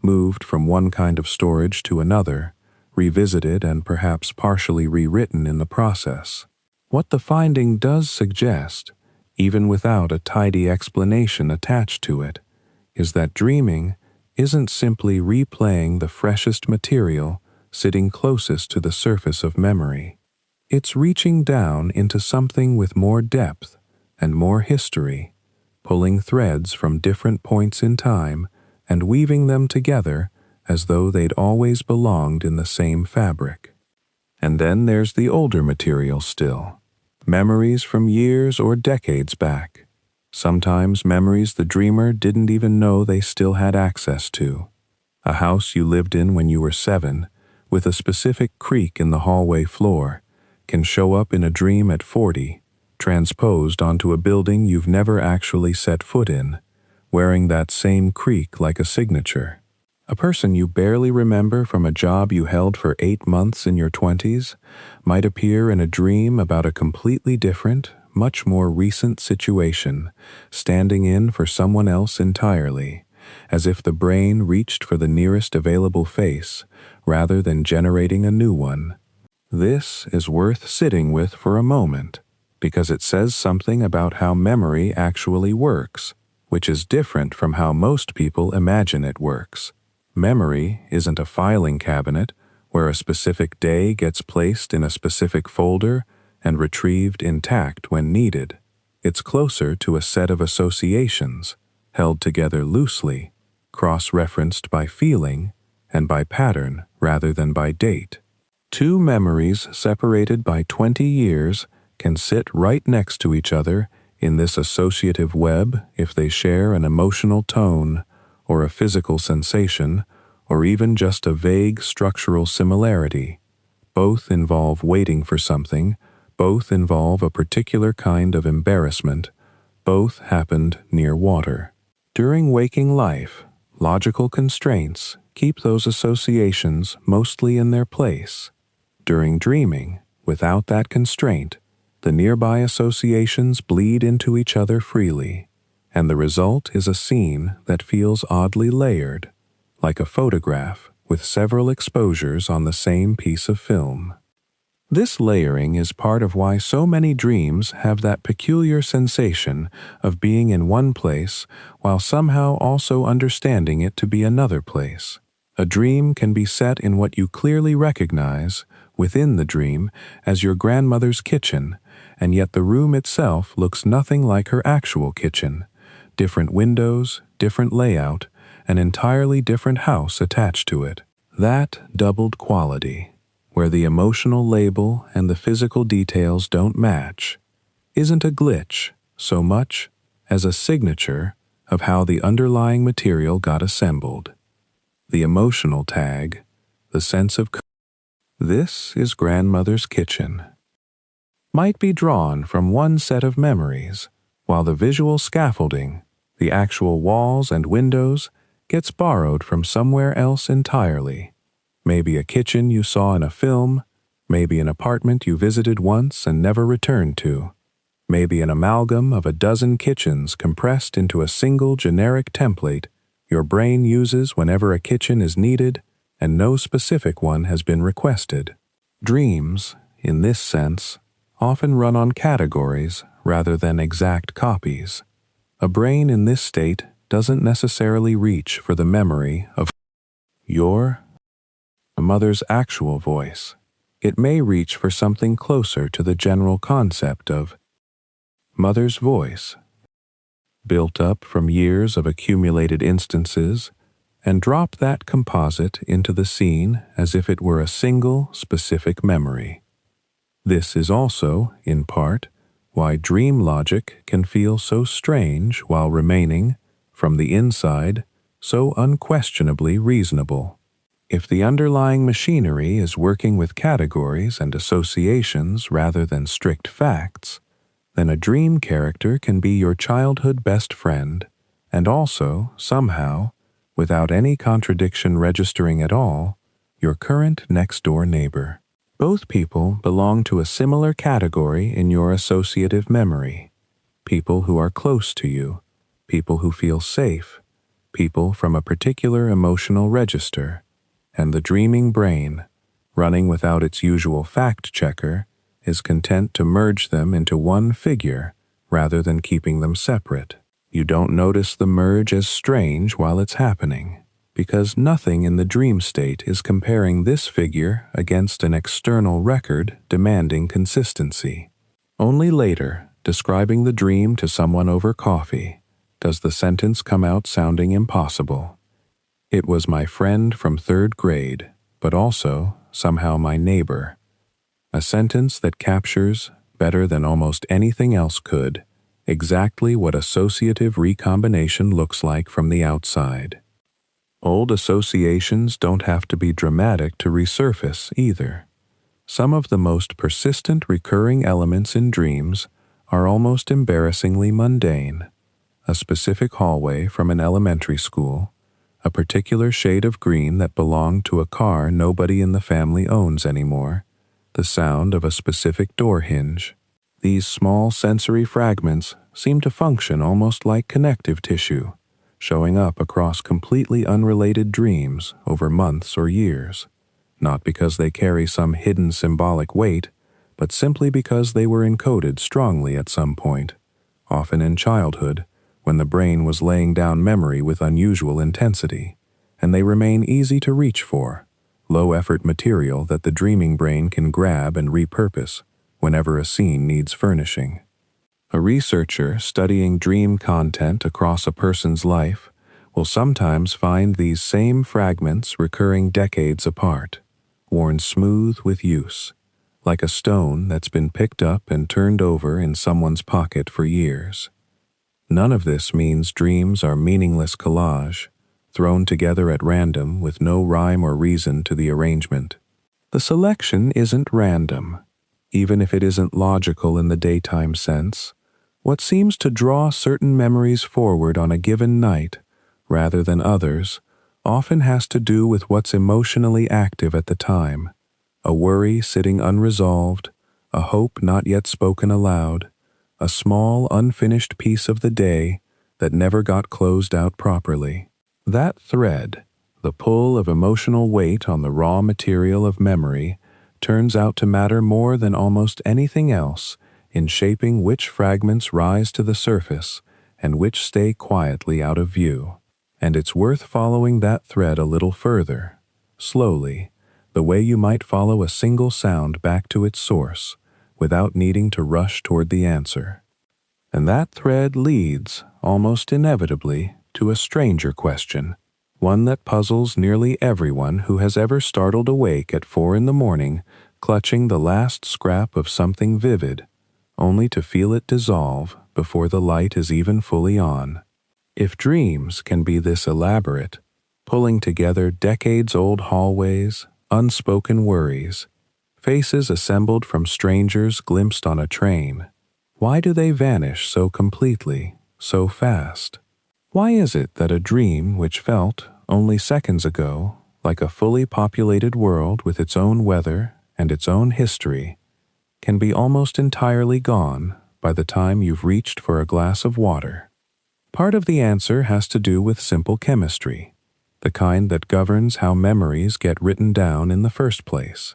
moved from one kind of storage to another, revisited and perhaps partially rewritten in the process. What the finding does suggest, even without a tidy explanation attached to it, is that dreaming isn't simply replaying the freshest material sitting closest to the surface of memory. It's reaching down into something with more depth and more history, pulling threads from different points in time and weaving them together as though they'd always belonged in the same fabric. And then there's the older material still, memories from years or decades back, sometimes memories the dreamer didn't even know they still had access to. A house you lived in when you were 7, with a specific creak in the hallway floor, can show up in a dream at 40, transposed onto a building you've never actually set foot in, wearing that same creak like a signature. A person you barely remember from a job you held for 8 months in your 20s might appear in a dream about a completely different, much more recent situation, standing in for someone else entirely, as if the brain reached for the nearest available face rather than generating a new one. This is worth sitting with for a moment, because it says something about how memory actually works, which is different from how most people imagine it works. Memory isn't a filing cabinet where a specific day gets placed in a specific folder and retrieved intact when needed. It's closer to a set of associations, held together loosely, cross-referenced by feeling and by pattern rather than by date. Two memories separated by 20 years can sit right next to each other in this associative web if they share an emotional tone, or a physical sensation, or even just a vague structural similarity. Both involve waiting for something, both involve a particular kind of embarrassment, both happened near water. During waking life, logical constraints keep those associations mostly in their place. During dreaming, without that constraint, the nearby associations bleed into each other freely, and the result is a scene that feels oddly layered, like a photograph with several exposures on the same piece of film. This layering is part of why so many dreams have that peculiar sensation of being in one place while somehow also understanding it to be another place. A dream can be set in what you clearly recognize within the dream as your grandmother's kitchen, and yet the room itself looks nothing like her actual kitchen. Different windows, different layout, an entirely different house attached to it. That doubled quality, where the emotional label and the physical details don't match, isn't a glitch so much as a signature of how the underlying material got assembled. The emotional tag, the sense of this is grandmother's kitchen, might be drawn from one set of memories, while the visual scaffolding, the actual walls and windows, gets borrowed from somewhere else entirely. Maybe a kitchen you saw in a film, maybe an apartment you visited once and never returned to, maybe an amalgam of a dozen kitchens compressed into a single generic template your brain uses whenever a kitchen is needed and no specific one has been requested. Dreams, in this sense, often run on categories rather than exact copies. A brain in this state doesn't necessarily reach for the memory of your mother's actual voice. It may reach for something closer to the general concept of mother's voice, built up from years of accumulated instances, and drop that composite into the scene as if it were a single, specific memory. This is also, in part, why dream logic can feel so strange while remaining, from the inside, so unquestionably reasonable. If the underlying machinery is working with categories and associations rather than strict facts, then a dream character can be your childhood best friend, and also, somehow, without any contradiction registering at all, your current next-door neighbor. Both people belong to a similar category in your associative memory. People who are close to you, people who feel safe, people from a particular emotional register, and the dreaming brain, running without its usual fact-checker, is content to merge them into one figure rather than keeping them separate. You don't notice the merge as strange while it's happening, because nothing in the dream state is comparing this figure against an external record demanding consistency. Only later, describing the dream to someone over coffee, does the sentence come out sounding impossible. It was my friend from third grade, but also, somehow, my neighbor. A sentence that captures, better than almost anything else could, exactly what associative recombination looks like from the outside. Old associations don't have to be dramatic to resurface either. Some of the most persistent recurring elements in dreams are almost embarrassingly mundane. A specific hallway from an elementary school, a particular shade of green that belonged to a car nobody in the family owns anymore, the sound of a specific door hinge. These small sensory fragments seem to function almost like connective tissue, showing up across completely unrelated dreams over months or years, not because they carry some hidden symbolic weight, but simply because they were encoded strongly at some point, often in childhood, when the brain was laying down memory with unusual intensity, and they remain easy to reach for, low-effort material that the dreaming brain can grab and repurpose whenever a scene needs furnishing. A researcher studying dream content across a person's life will sometimes find these same fragments recurring decades apart. worn smooth with use, like a stone that's been picked up and turned over in someone's pocket for years. None of this means dreams are meaningless collage, thrown together at random with no rhyme or reason to the arrangement. The selection isn't random, even if it isn't logical in the daytime sense. What seems to draw certain memories forward on a given night, rather than others, often has to do with what's emotionally active at the time. A worry sitting unresolved, a hope not yet spoken aloud, a small unfinished piece of the day that never got closed out properly. That thread, the pull of emotional weight on the raw material of memory, turns out to matter more than almost anything else in shaping which fragments rise to the surface and which stay quietly out of view. And it's worth following that thread a little further, slowly, the way you might follow a single sound back to its source, without needing to rush toward the answer. And that thread leads, almost inevitably, to a stranger question, one that puzzles nearly everyone who has ever startled awake at 4 a.m, clutching the last scrap of something vivid, only to feel it dissolve before the light is even fully on. If dreams can be this elaborate, pulling together decades-old hallways, unspoken worries, faces assembled from strangers glimpsed on a train, why do they vanish so completely, so fast? Why is it that a dream which felt, only seconds ago, like a fully populated world with its own weather and its own history, can be almost entirely gone by the time you've reached for a glass of water? Part of the answer has to do with simple chemistry, the kind that governs how memories get written down in the first place.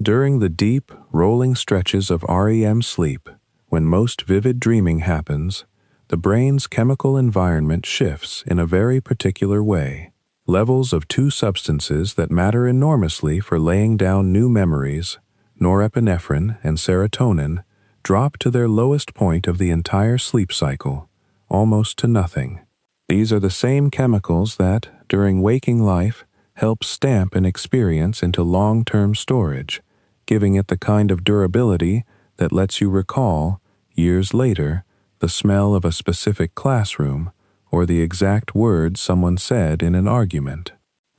During the deep, rolling stretches of REM sleep, when most vivid dreaming happens, the brain's chemical environment shifts in a very particular way. Levels of two substances that matter enormously for laying down new memories, norepinephrine and serotonin, drop to their lowest point of the entire sleep cycle, almost to nothing. These are the same chemicals that, during waking life, help stamp an experience into long-term storage, giving it the kind of durability that lets you recall, years later, the smell of a specific classroom or the exact words someone said in an argument.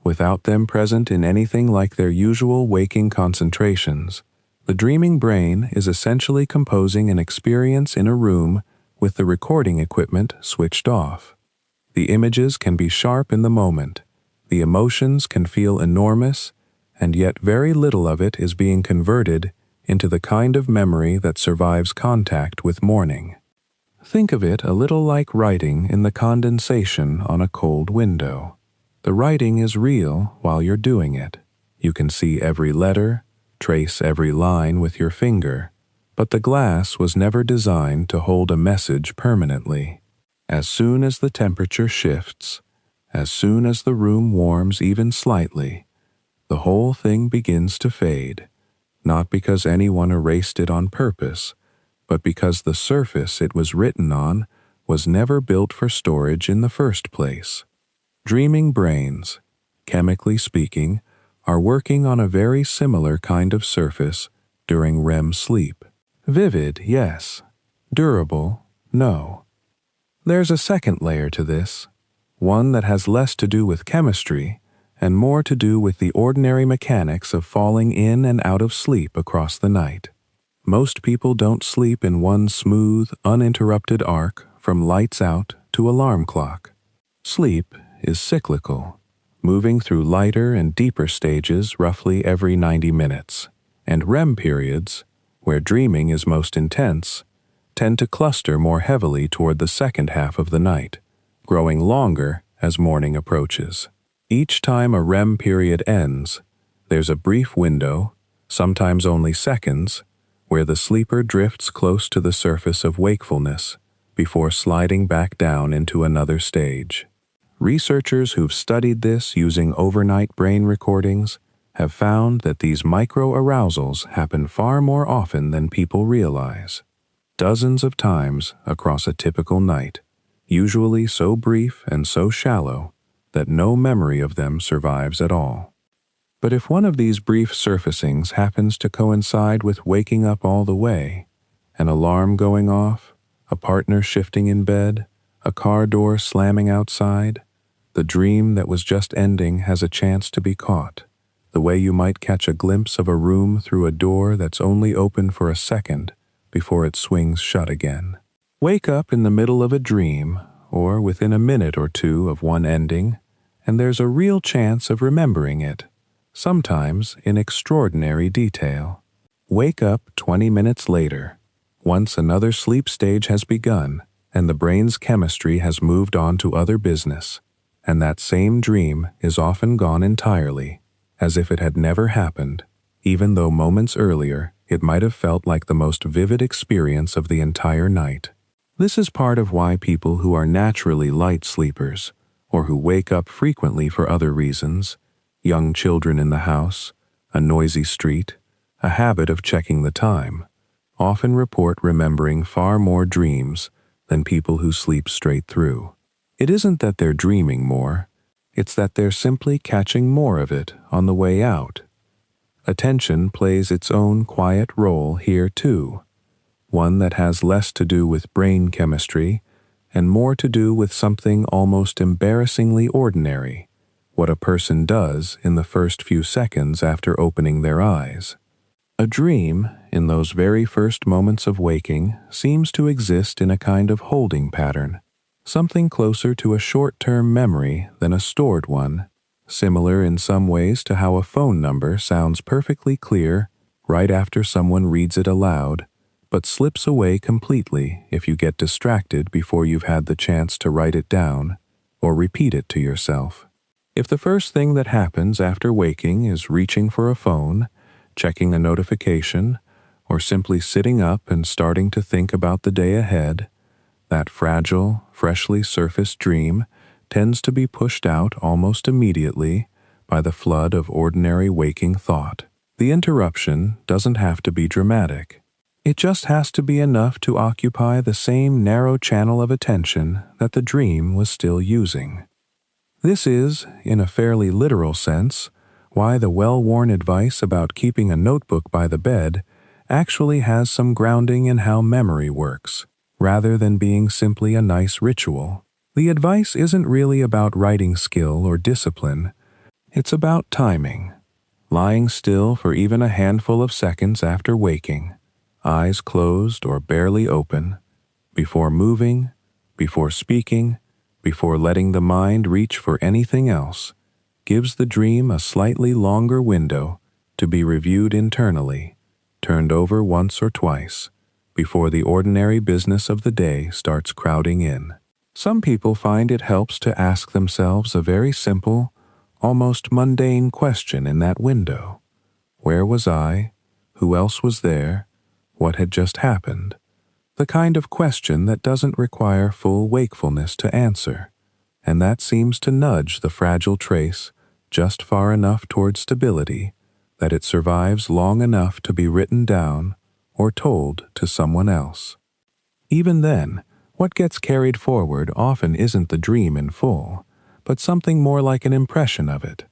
Without them present in anything like their usual waking concentrations, the dreaming brain is essentially composing an experience in a room with the recording equipment switched off. The images can be sharp in the moment, the emotions can feel enormous, and yet very little of it is being converted into the kind of memory that survives contact with morning. Think of it a little like writing in the condensation on a cold window. The writing is real while you're doing it. You can see every letter, trace every line with your finger, but the glass was never designed to hold a message permanently. As soon as the temperature shifts, as soon as the room warms even slightly, the whole thing begins to fade, not because anyone erased it on purpose, but because the surface it was written on was never built for storage in the first place. Dreaming brains, chemically speaking, are working on a very similar kind of surface during REM sleep. Vivid, yes. Durable, no. There's a second layer to this, one that has less to do with chemistry and more to do with the ordinary mechanics of falling in and out of sleep across the night. Most people don't sleep in one smooth, uninterrupted arc from lights out to alarm clock. Sleep is cyclical, moving through lighter and deeper stages roughly every 90 minutes, and REM periods, where dreaming is most intense, tend to cluster more heavily toward the second half of the night, growing longer as morning approaches. Each time a REM period ends, there's a brief window, sometimes only seconds, where the sleeper drifts close to the surface of wakefulness before sliding back down into another stage. Researchers who've studied this using overnight brain recordings have found that these micro-arousals happen far more often than people realize. Dozens of times across a typical night, usually so brief and so shallow that no memory of them survives at all. But if one of these brief surfacings happens to coincide with waking up all the way, an alarm going off, a partner shifting in bed, a car door slamming outside, the dream that was just ending has a chance to be caught, the way you might catch a glimpse of a room through a door that's only open for a second before it swings shut again. Wake up in the middle of a dream, or within a minute or two of one ending, and there's a real chance of remembering it, sometimes in extraordinary detail. Wake up 20 minutes later, once another sleep stage has begun, and the brain's chemistry has moved on to other business, and that same dream is often gone entirely, as if it had never happened, even though moments earlier it might have felt like the most vivid experience of the entire night. This is part of why people who are naturally light sleepers, or who wake up frequently for other reasons, young children in the house, a noisy street, a habit of checking the time, often report remembering far more dreams than people who sleep straight through. It isn't that they're dreaming more, it's that they're simply catching more of it on the way out. Attention plays its own quiet role here too, one that has less to do with brain chemistry and more to do with something almost embarrassingly ordinary, what a person does in the first few seconds after opening their eyes. A dream, in those very first moments of waking, seems to exist in a kind of holding pattern, something closer to a short-term memory than a stored one, similar in some ways to how a phone number sounds perfectly clear right after someone reads it aloud, but slips away completely if you get distracted before you've had the chance to write it down or repeat it to yourself. If the first thing that happens after waking is reaching for a phone, checking a notification, or simply sitting up and starting to think about the day ahead, that fragile, freshly surfaced dream tends to be pushed out almost immediately by the flood of ordinary waking thought. The interruption doesn't have to be dramatic. It just has to be enough to occupy the same narrow channel of attention that the dream was still using. This is, in a fairly literal sense, why the well-worn advice about keeping a notebook by the bed actually has some grounding in how memory works, rather than being simply a nice ritual. The advice isn't really about writing skill or discipline. It's about timing, lying still for even a handful of seconds after waking, eyes closed or barely open, before moving, before speaking, before letting the mind reach for anything else, gives the dream a slightly longer window to be reviewed internally, turned over once or twice, before the ordinary business of the day starts crowding in. Some people find it helps to ask themselves a very simple, almost mundane question in that window. Where was I? Who else was there? What had just happened? The kind of question that doesn't require full wakefulness to answer, and that seems to nudge the fragile trace just far enough toward stability that it survives long enough to be written down or told to someone else. Even then, what gets carried forward often isn't the dream in full, but something more like an impression of it,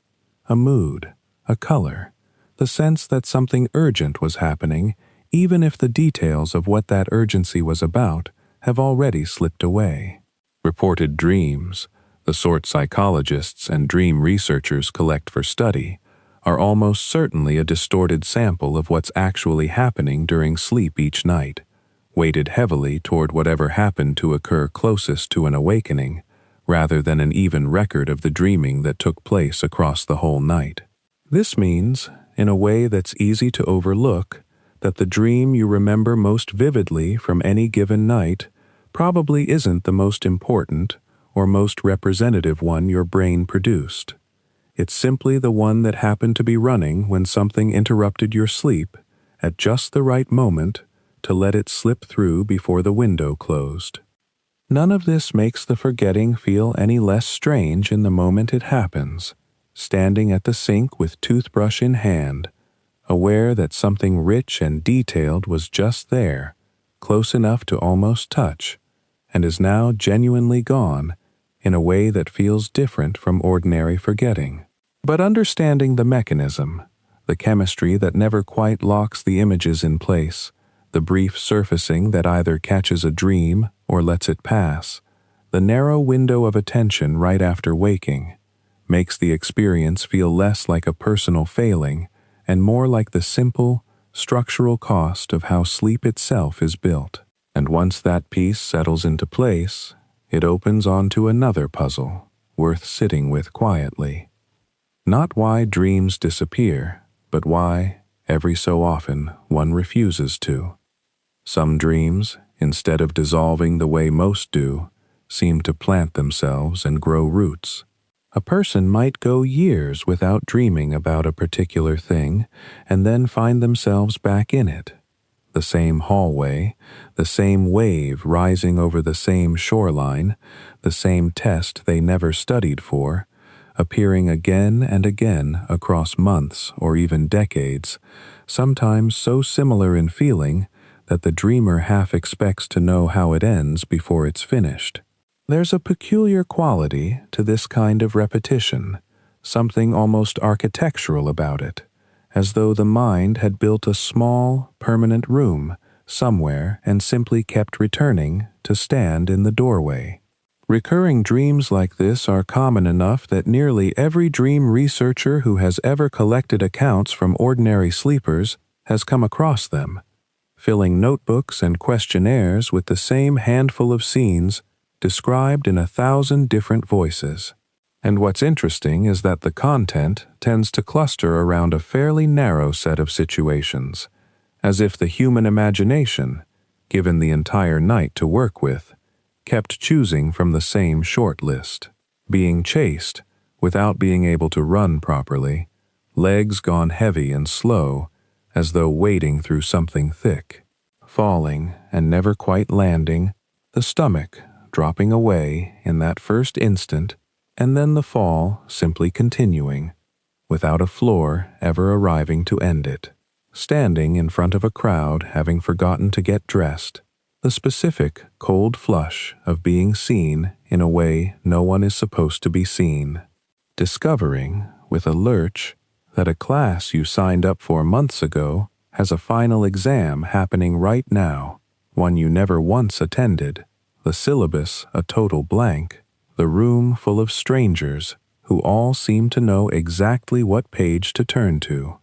a mood, a color, the sense that something urgent was happening, even if the details of what that urgency was about have already slipped away. Reported dreams, the sort psychologists and dream researchers collect for study, are almost certainly a distorted sample of what's actually happening during sleep each night, weighted heavily toward whatever happened to occur closest to an awakening, rather than an even record of the dreaming that took place across the whole night. This means, in a way that's easy to overlook, that the dream you remember most vividly from any given night probably isn't the most important or most representative one your brain produced. It's simply the one that happened to be running when something interrupted your sleep at just the right moment to let it slip through before the window closed. None of this makes the forgetting feel any less strange in the moment it happens, standing at the sink with toothbrush in hand, aware that something rich and detailed was just there, close enough to almost touch, and is now genuinely gone in a way that feels different from ordinary forgetting. But understanding the mechanism, the chemistry that never quite locks the images in place, the brief surfacing that either catches a dream or lets it pass, the narrow window of attention right after waking, makes the experience feel less like a personal failing and more like the simple, structural cost of how sleep itself is built. And once that piece settles into place, it opens onto another puzzle, worth sitting with quietly. Not why dreams disappear, but why, every so often, one refuses to. Some dreams, instead of dissolving the way most do, seem to plant themselves and grow roots. A person might go years without dreaming about a particular thing and then find themselves back in it. The same hallway, the same wave rising over the same shoreline, the same test they never studied for, appearing again and again across months or even decades, sometimes so similar in feeling that the dreamer half expects to know how it ends before it's finished. There's a peculiar quality to this kind of repetition, something almost architectural about it, as though the mind had built a small, permanent room somewhere and simply kept returning to stand in the doorway. Recurring dreams like this are common enough that nearly every dream researcher who has ever collected accounts from ordinary sleepers has come across them, filling notebooks and questionnaires with the same handful of scenes described in 1,000 different voices. And what's interesting is that the content tends to cluster around a fairly narrow set of situations, as if the human imagination, given the entire night to work with, kept choosing from the same short list. Being chased, without being able to run properly, legs gone heavy and slow, as though wading through something thick. Falling and never quite landing, the stomach dropping away in that first instant, and then the fall simply continuing, without a floor ever arriving to end it. Standing in front of a crowd having forgotten to get dressed, the specific cold flush of being seen in a way no one is supposed to be seen. Discovering, with a lurch, that a class you signed up for months ago has a final exam happening right now, one you never once attended, the syllabus a total blank, the room full of strangers who all seem to know exactly what page to turn to.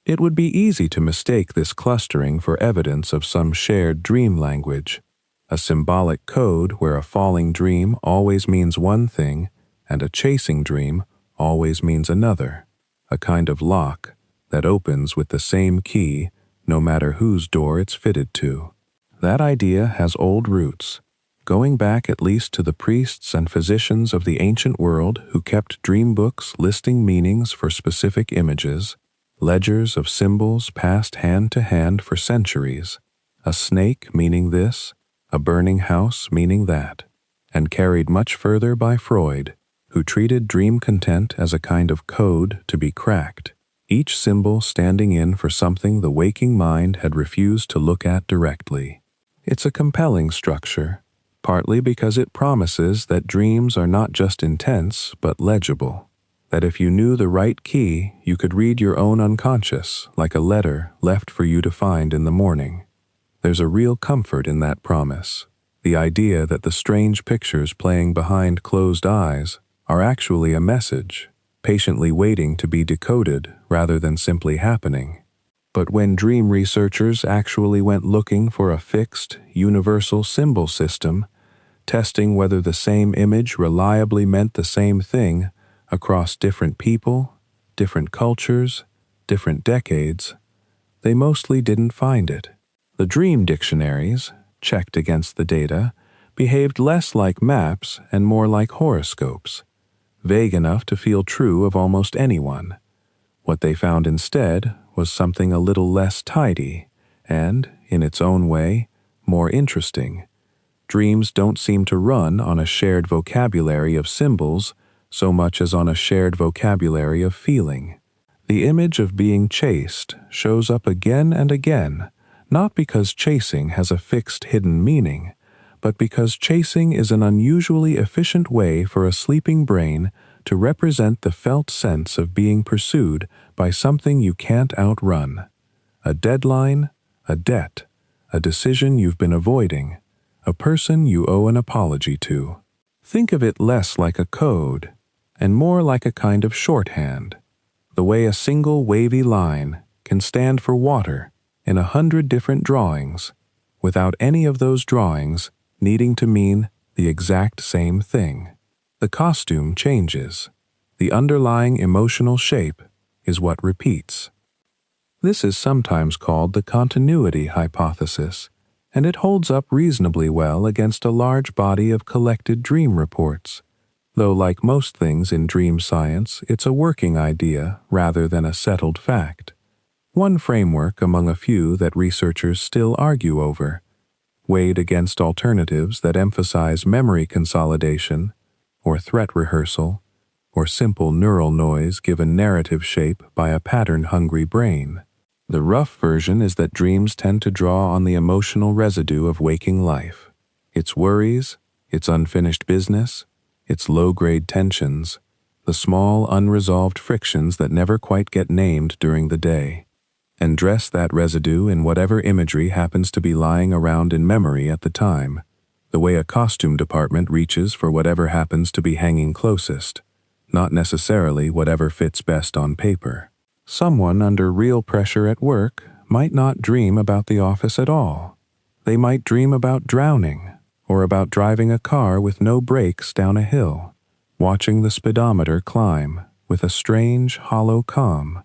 It would be easy to mistake this clustering for evidence of some shared dream language, a symbolic code where a falling dream always means one thing and a chasing dream always means another, a kind of lock that opens with the same key no matter whose door it's fitted to. That idea has old roots, going back at least to the priests and physicians of the ancient world who kept dream books listing meanings for specific images, ledgers of symbols passed hand to hand for centuries, a snake meaning this, a burning house meaning that, and carried much further by Freud, who treated dream content as a kind of code to be cracked, each symbol standing in for something the waking mind had refused to look at directly. It's a compelling structure, partly because it promises that dreams are not just intense but legible, that if you knew the right key, you could read your own unconscious like a letter left for you to find in the morning. There's a real comfort in that promise, the idea that the strange pictures playing behind closed eyes are actually a message, patiently waiting to be decoded rather than simply happening. But when dream researchers actually went looking for a fixed, universal symbol system, testing whether the same image reliably meant the same thing across different people, different cultures, different decades, they mostly didn't find it. The dream dictionaries, checked against the data, behaved less like maps and more like horoscopes, vague enough to feel true of almost anyone. What they found instead was something a little less tidy and, in its own way, more interesting. Dreams don't seem to run on a shared vocabulary of symbols so much as on a shared vocabulary of feeling. The image of being chased shows up again and again, not because chasing has a fixed hidden meaning, but because chasing is an unusually efficient way for a sleeping brain to represent the felt sense of being pursued by something you can't outrun. A deadline, a debt, a decision you've been avoiding, a person you owe an apology to. Think of it less like a code and more like a kind of shorthand, the way a single wavy line can stand for water in 100 different drawings, without any of those drawings needing to mean the exact same thing. The costume changes. The underlying emotional shape is what repeats. This is sometimes called the continuity hypothesis, and it holds up reasonably well against a large body of collected dream reports, though like most things in dream science, it's a working idea rather than a settled fact. One framework among a few that researchers still argue over, weighed against alternatives that emphasize memory consolidation, or threat rehearsal, or simple neural noise given narrative shape by a pattern-hungry brain. The rough version is that dreams tend to draw on the emotional residue of waking life, its worries, its unfinished business, its low-grade tensions, the small unresolved frictions that never quite get named during the day, and dress that residue in whatever imagery happens to be lying around in memory at the time, the way a costume department reaches for whatever happens to be hanging closest, not necessarily whatever fits best on paper. Someone under real pressure at work might not dream about the office at all. They might dream about drowning, or about driving a car with no brakes down a hill, watching the speedometer climb with a strange, hollow calm,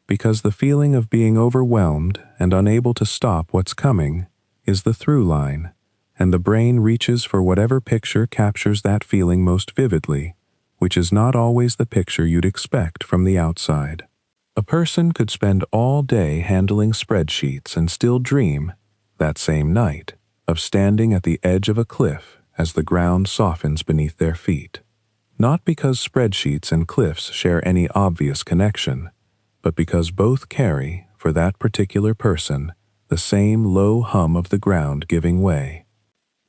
because the feeling of being overwhelmed and unable to stop what's coming is the through line, and the brain reaches for whatever picture captures that feeling most vividly, which is not always the picture you'd expect from the outside. A person could spend all day handling spreadsheets and still dream, that same night, of standing at the edge of a cliff as the ground softens beneath their feet. Not because spreadsheets and cliffs share any obvious connection, but because both carry, for that particular person, the same low hum of the ground giving way.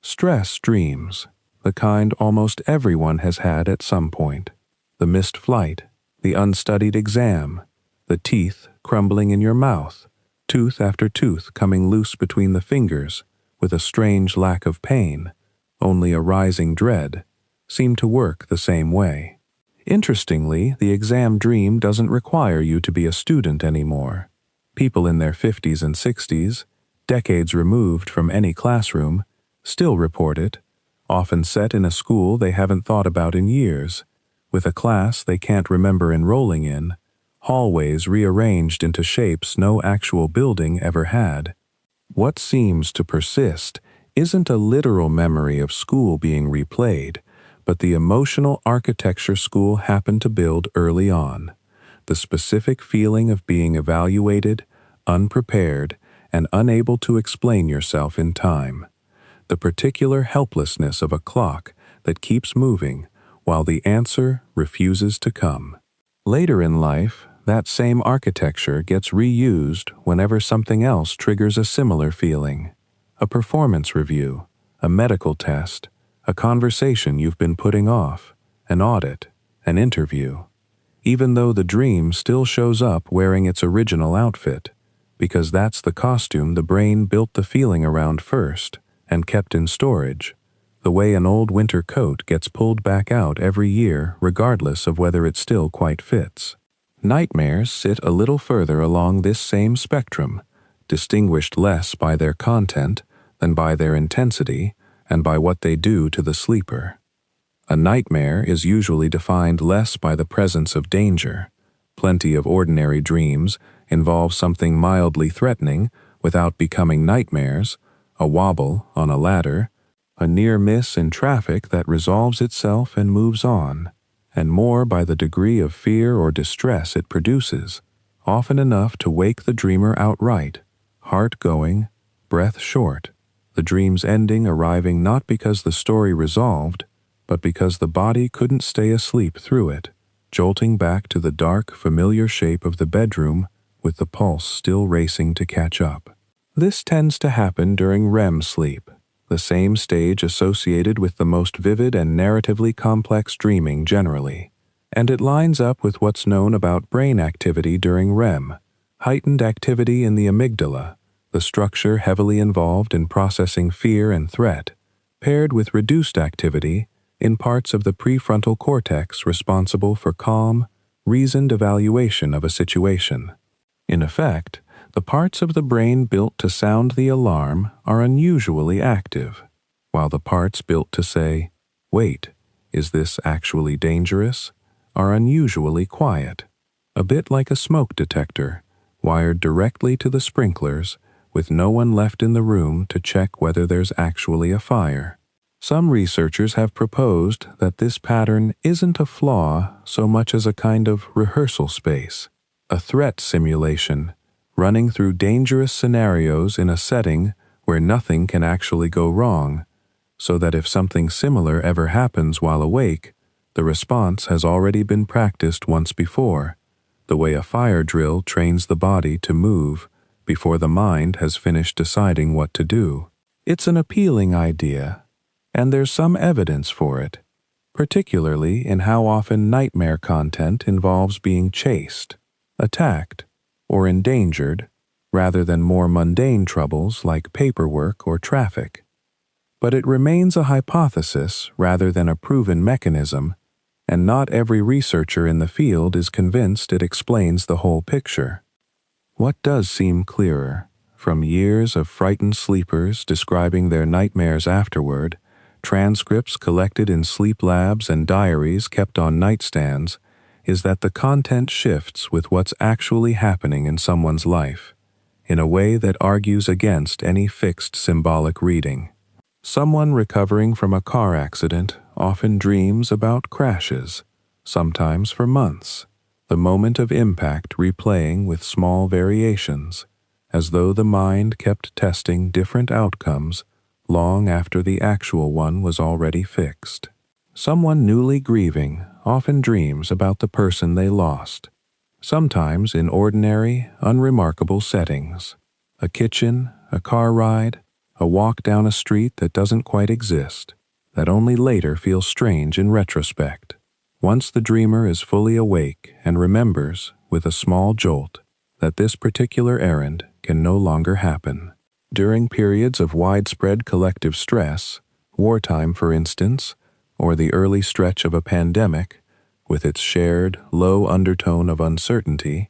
Stress dreams, the kind almost everyone has had at some point. The missed flight, the unstudied exam, the teeth crumbling in your mouth, tooth after tooth coming loose between the fingers, with a strange lack of pain, only a rising dread, seem to work the same way. Interestingly, the exam dream doesn't require you to be a student anymore. People in their 50s and 60s, decades removed from any classroom, still report it, often set in a school they haven't thought about in years, with a class they can't remember enrolling in, hallways rearranged into shapes no actual building ever had. What seems to persist isn't a literal memory of school being replayed, but the emotional architecture school happened to build early on, the specific feeling of being evaluated, unprepared, and unable to explain yourself in time, the particular helplessness of a clock that keeps moving while the answer refuses to come. Later in life, that same architecture gets reused whenever something else triggers a similar feeling. A performance review, a medical test, a conversation you've been putting off, an audit, an interview. Even though the dream still shows up wearing its original outfit, because that's the costume the brain built the feeling around first and kept in storage, the way an old winter coat gets pulled back out every year regardless of whether it still quite fits. Nightmares sit a little further along this same spectrum, distinguished less by their content than by their intensity and by what they do to the sleeper. A nightmare is usually defined less by the presence of danger. Plenty of ordinary dreams involve something mildly threatening without becoming nightmares, a wobble on a ladder, a near miss in traffic that resolves itself and moves on, and more by the degree of fear or distress it produces, often enough to wake the dreamer outright, heart going, breath short, the dream's ending arriving not because the story resolved, but because the body couldn't stay asleep through it, jolting back to the dark, familiar shape of the bedroom with the pulse still racing to catch up. This tends to happen during REM sleep, the same stage associated with the most vivid and narratively complex dreaming generally. And it lines up with what's known about brain activity during REM, heightened activity in the amygdala, the structure heavily involved in processing fear and threat, paired with reduced activity in parts of the prefrontal cortex responsible for calm, reasoned evaluation of a situation. In effect, the parts of the brain built to sound the alarm are unusually active, while the parts built to say, "Wait, is this actually dangerous?" are unusually quiet, a bit like a smoke detector, wired directly to the sprinklers, with no one left in the room to check whether there's actually a fire. Some researchers have proposed that this pattern isn't a flaw so much as a kind of rehearsal space, a threat simulation, running through dangerous scenarios in a setting where nothing can actually go wrong, so that if something similar ever happens while awake, the response has already been practiced once before, the way a fire drill trains the body to move before the mind has finished deciding what to do. It's an appealing idea, and there's some evidence for it, particularly in how often nightmare content involves being chased, attacked, or endangered, rather than more mundane troubles like paperwork or traffic. But it remains a hypothesis rather than a proven mechanism, and not every researcher in the field is convinced it explains the whole picture. What does seem clearer, from years of frightened sleepers describing their nightmares afterward, transcripts collected in sleep labs and diaries kept on nightstands, is that the content shifts with what's actually happening in someone's life, in a way that argues against any fixed symbolic reading. Someone recovering from a car accident often dreams about crashes, sometimes for months, the moment of impact replaying with small variations, as though the mind kept testing different outcomes long after the actual one was already fixed. Someone newly grieving often dreams about the person they lost, sometimes in ordinary, unremarkable settings. A kitchen, a car ride, a walk down a street that doesn't quite exist, that only later feels strange in retrospect. Once the dreamer is fully awake and remembers, with a small jolt, that this particular errand can no longer happen. During periods of widespread collective stress, wartime for instance, or the early stretch of a pandemic, with its shared, low undertone of uncertainty,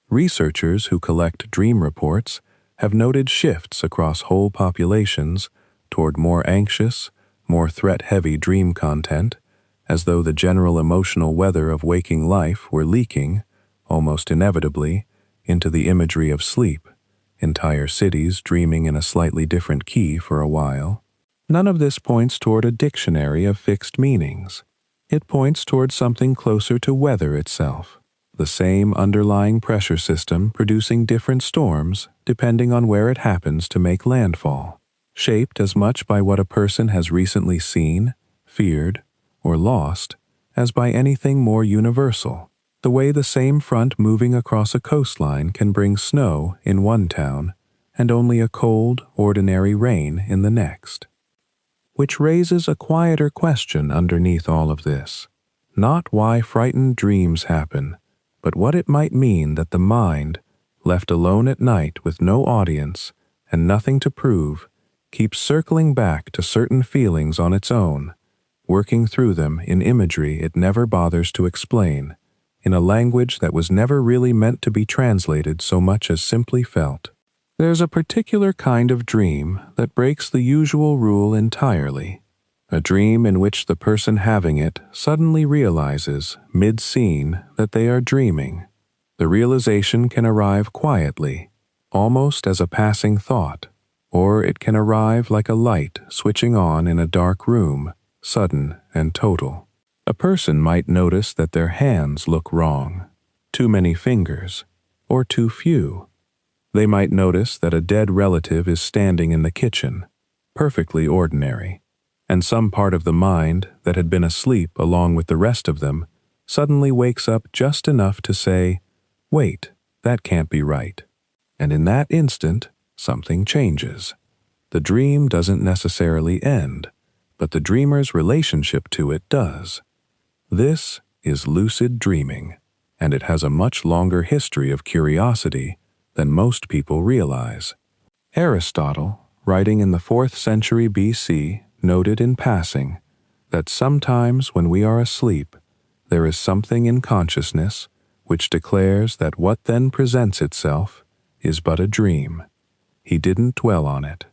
researchers who collect dream reports have noted shifts across whole populations toward more anxious, more threat-heavy dream content, as though the general emotional weather of waking life were leaking, almost inevitably, into the imagery of sleep, entire cities dreaming in a slightly different key for a while. None of this points toward a dictionary of fixed meanings. It points toward something closer to weather itself, the same underlying pressure system producing different storms depending on where it happens to make landfall, shaped as much by what a person has recently seen, feared, or lost as by anything more universal. The way the same front moving across a coastline can bring snow in one town and only a cold, ordinary rain in the next. Which raises a quieter question underneath all of this. Not why frightened dreams happen, but what it might mean that the mind, left alone at night with no audience and nothing to prove, keeps circling back to certain feelings on its own, working through them in imagery it never bothers to explain, in a language that was never really meant to be translated so much as simply felt. There's a particular kind of dream that breaks the usual rule entirely, a dream in which the person having it suddenly realizes, mid-scene, that they are dreaming. The realization can arrive quietly, almost as a passing thought, or it can arrive like a light switching on in a dark room, sudden and total. A person might notice that their hands look wrong, too many fingers, or too few. They might notice that a dead relative is standing in the kitchen, perfectly ordinary, and some part of the mind that had been asleep along with the rest of them suddenly wakes up just enough to say, "Wait, that can't be right." And in that instant, something changes. The dream doesn't necessarily end, but the dreamer's relationship to it does. This is lucid dreaming, and it has a much longer history of curiosity than most people realize. Aristotle, writing in the 4th century BC, noted in passing that sometimes when we are asleep, there is something in consciousness which declares that what then presents itself is but a dream. He didn't dwell on it,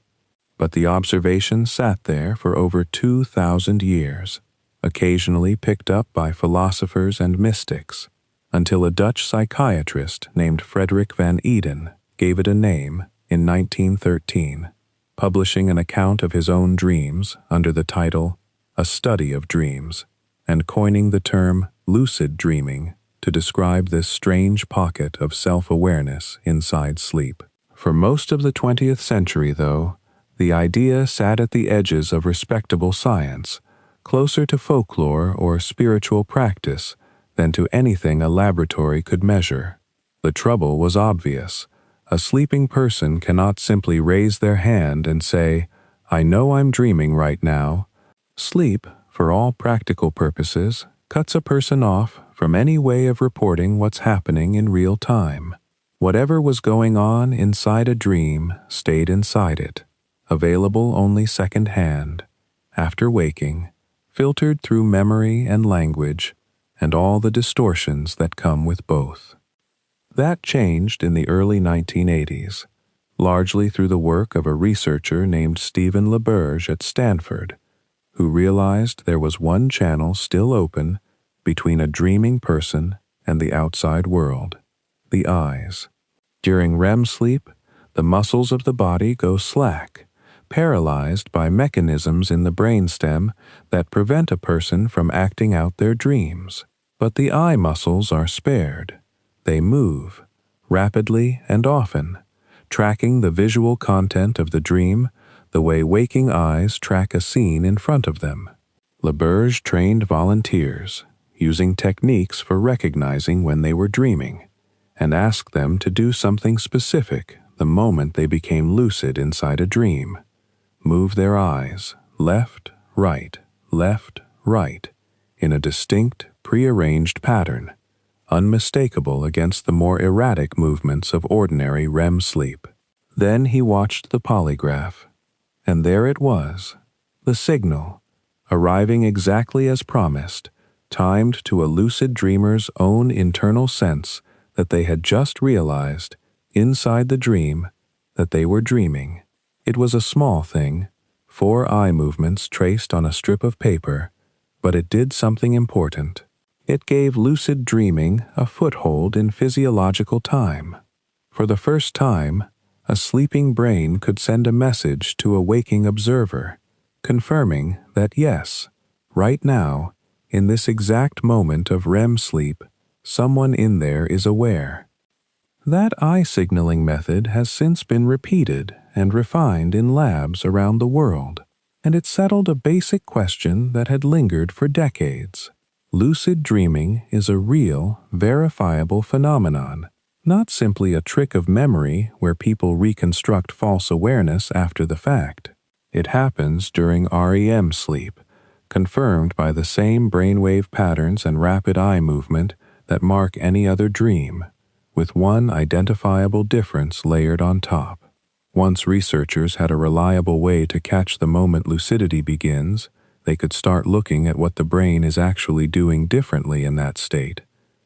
but the observation sat there for over 2,000 years, occasionally picked up by philosophers and mystics, until a Dutch psychiatrist named Frederik van Eeden gave it a name in 1913, publishing an account of his own dreams under the title A Study of Dreams, and coining the term lucid dreaming to describe this strange pocket of self-awareness inside sleep. For most of the 20th century, though, the idea sat at the edges of respectable science, closer to folklore or spiritual practice than to anything a laboratory could measure. The trouble was obvious. A sleeping person cannot simply raise their hand and say, "I know I'm dreaming right now." Sleep, for all practical purposes, cuts a person off from any way of reporting what's happening in real time. Whatever was going on inside a dream stayed inside it, available only second-hand, after waking, filtered through memory and language, and all the distortions that come with both. That changed in the early 1980s, largely through the work of a researcher named Stephen LaBerge at Stanford, who realized there was one channel still open between a dreaming person and the outside world: the eyes. During REM sleep, the muscles of the body go slack, paralyzed by mechanisms in the brainstem that prevent a person from acting out their dreams. But the eye muscles are spared. They move, rapidly and often, tracking the visual content of the dream the way waking eyes track a scene in front of them. LaBerge trained volunteers, using techniques for recognizing when they were dreaming, and asked them to do something specific the moment they became lucid inside a dream. Move their eyes left, right, in a distinct, prearranged pattern, unmistakable against the more erratic movements of ordinary REM sleep. Then he watched the polygraph, and there it was, the signal, arriving exactly as promised, timed to a lucid dreamer's own internal sense that they had just realized, inside the dream, that they were dreaming. It was a small thing, 4 eye movements traced on a strip of paper, but it did something important. It gave lucid dreaming a foothold in physiological time. For the first time, a sleeping brain could send a message to a waking observer, confirming that yes, right now, in this exact moment of REM sleep, someone in there is aware. That eye signaling method has since been repeated and refined in labs around the world, and it settled a basic question that had lingered for decades. Lucid dreaming is a real, verifiable phenomenon, not simply a trick of memory where people reconstruct false awareness after the fact. It happens during REM sleep, confirmed by the same brainwave patterns and rapid eye movement that mark any other dream, with one identifiable difference layered on top. Once researchers had a reliable way to catch the moment lucidity begins, they could start looking at what the brain is actually doing differently in that state,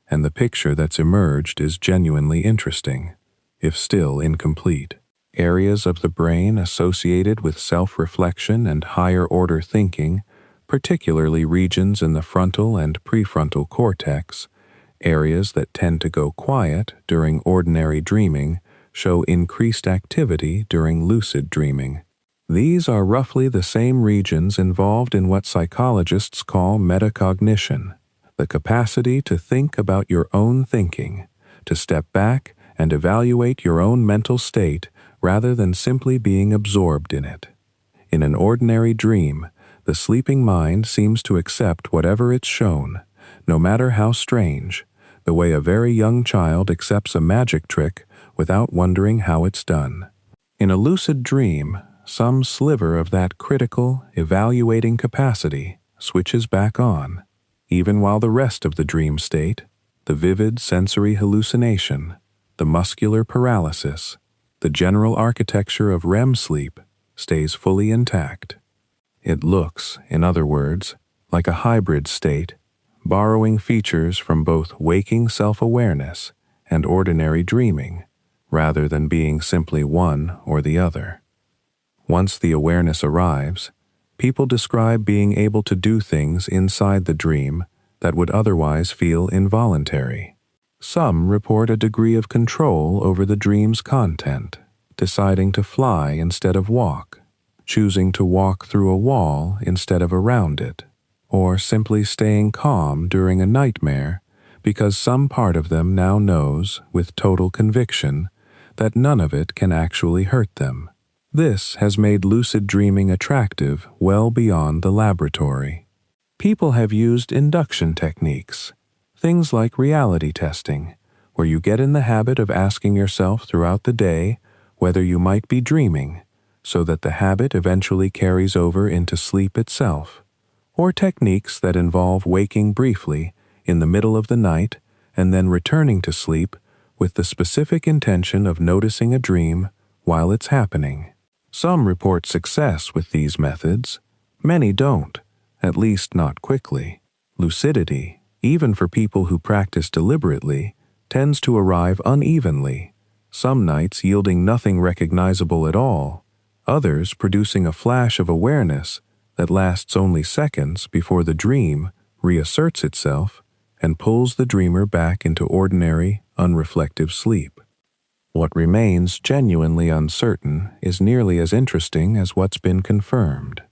and the picture that's emerged is genuinely interesting, if still incomplete. Areas of the brain associated with self-reflection and higher-order thinking, particularly regions in the frontal and prefrontal cortex, areas that tend to go quiet during ordinary dreaming, show increased activity during lucid dreaming. These are roughly the same regions involved in what psychologists call metacognition, the capacity to think about your own thinking, to step back and evaluate your own mental state rather than simply being absorbed in it. In an ordinary dream, the sleeping mind seems to accept whatever it's shown, no matter how strange, the way a very young child accepts a magic trick without wondering how it's done. In a lucid dream, some sliver of that critical, evaluating capacity switches back on. even while the rest of the dream state, the vivid sensory hallucination, the muscular paralysis, the general architecture of REM sleep stays fully intact. It looks, in other words, like a hybrid state, borrowing features from both waking self-awareness and ordinary dreaming, rather than being simply one or the other. Once the awareness arrives, people describe being able to do things inside the dream that would otherwise feel involuntary. Some report a degree of control over the dream's content, deciding to fly instead of walk, choosing to walk through a wall instead of around it, or simply staying calm during a nightmare because some part of them now knows with total conviction that none of it can actually hurt them. This has made lucid dreaming attractive well beyond the laboratory. People have used induction techniques, things like reality testing, where you get in the habit of asking yourself throughout the day whether you might be dreaming, so that the habit eventually carries over into sleep itself, or techniques that involve waking briefly in the middle of the night and then returning to sleep with the specific intention of noticing a dream while it's happening. Some report success with these methods. Many don't, at least not quickly. Lucidity, even for people who practice deliberately, tends to arrive unevenly, some nights yielding nothing recognizable at all, others producing a flash of awareness that lasts only seconds before the dream reasserts itself and pulls the dreamer back into ordinary, unreflective sleep. What remains genuinely uncertain is nearly as interesting as what's been confirmed.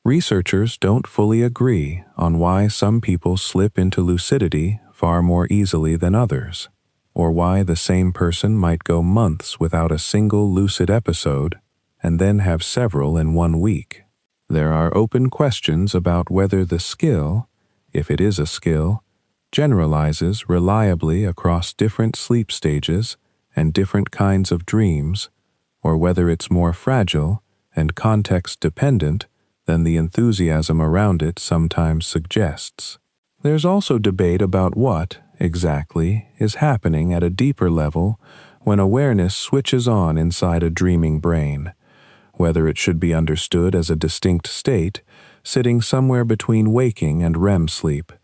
Researchers don't fully agree on why some people slip into lucidity far more easily than others, or why the same person might go months without a single lucid episode and then have several in 1 week. There are open questions about whether the skill, if it is a skill, generalizes reliably across different sleep stages and different kinds of dreams, or whether it's more fragile and context-dependent than the enthusiasm around it sometimes suggests. There's also debate about what, exactly, is happening at a deeper level when awareness switches on inside a dreaming brain, whether it should be understood as a distinct state, sitting somewhere between waking and REM sleep,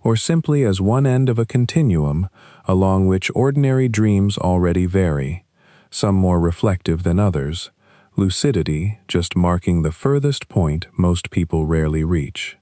or simply as one end of a continuum along which ordinary dreams already vary, some more reflective than others, lucidity just marking the furthest point most people rarely reach.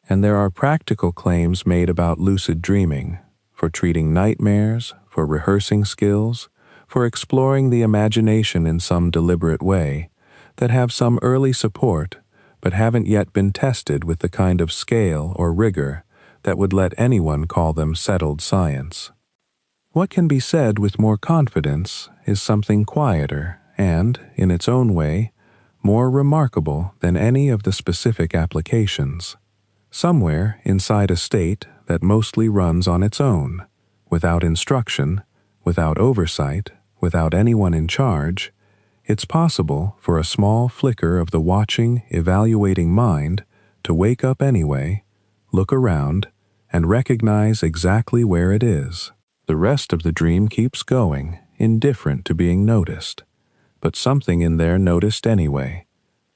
And there are practical claims made about lucid dreaming, for treating nightmares, for rehearsing skills, for exploring the imagination in some deliberate way, that have some early support, but haven't yet been tested with the kind of scale or rigor that would let anyone call them settled science. What can be said with more confidence is something quieter and, in its own way, more remarkable than any of the specific applications. Somewhere inside a state that mostly runs on its own, without instruction, without oversight, without anyone in charge, it's possible for a small flicker of the watching, evaluating mind to wake up anyway, look around, and recognize exactly where it is. The rest of the dream keeps going, indifferent to being noticed, but something in there noticed anyway,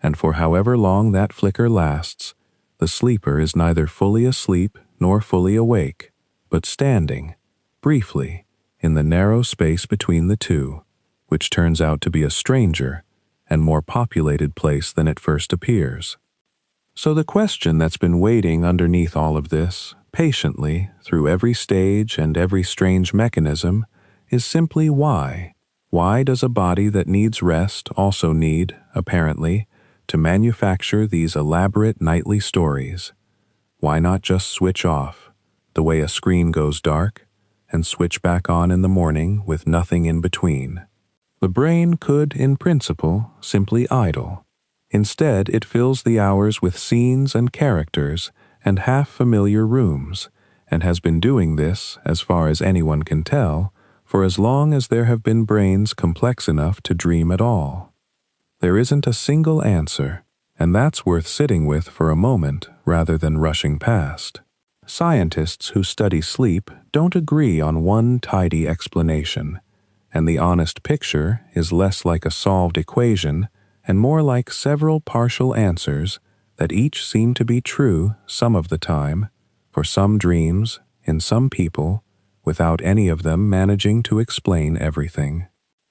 and for however long that flicker lasts, the sleeper is neither fully asleep nor fully awake, but standing, briefly, in the narrow space between the two, which turns out to be a stranger and more populated place than it first appears. So the question that's been waiting underneath all of this, patiently, through every stage and every strange mechanism, is simply why. Why does a body that needs rest also need, apparently, to manufacture these elaborate nightly stories? Why not just switch off, the way a screen goes dark, and switch back on in the morning with nothing in between? The brain could, in principle, simply idle. Instead, it fills the hours with scenes and characters and half-familiar rooms, and has been doing this, as far as anyone can tell, for as long as there have been brains complex enough to dream at all. There isn't a single answer, and that's worth sitting with for a moment rather than rushing past. Scientists who study sleep don't agree on one tidy explanation, and the honest picture is less like a solved equation and more like several partial answers that each seem to be true some of the time, for some dreams, in some people, without any of them managing to explain everything.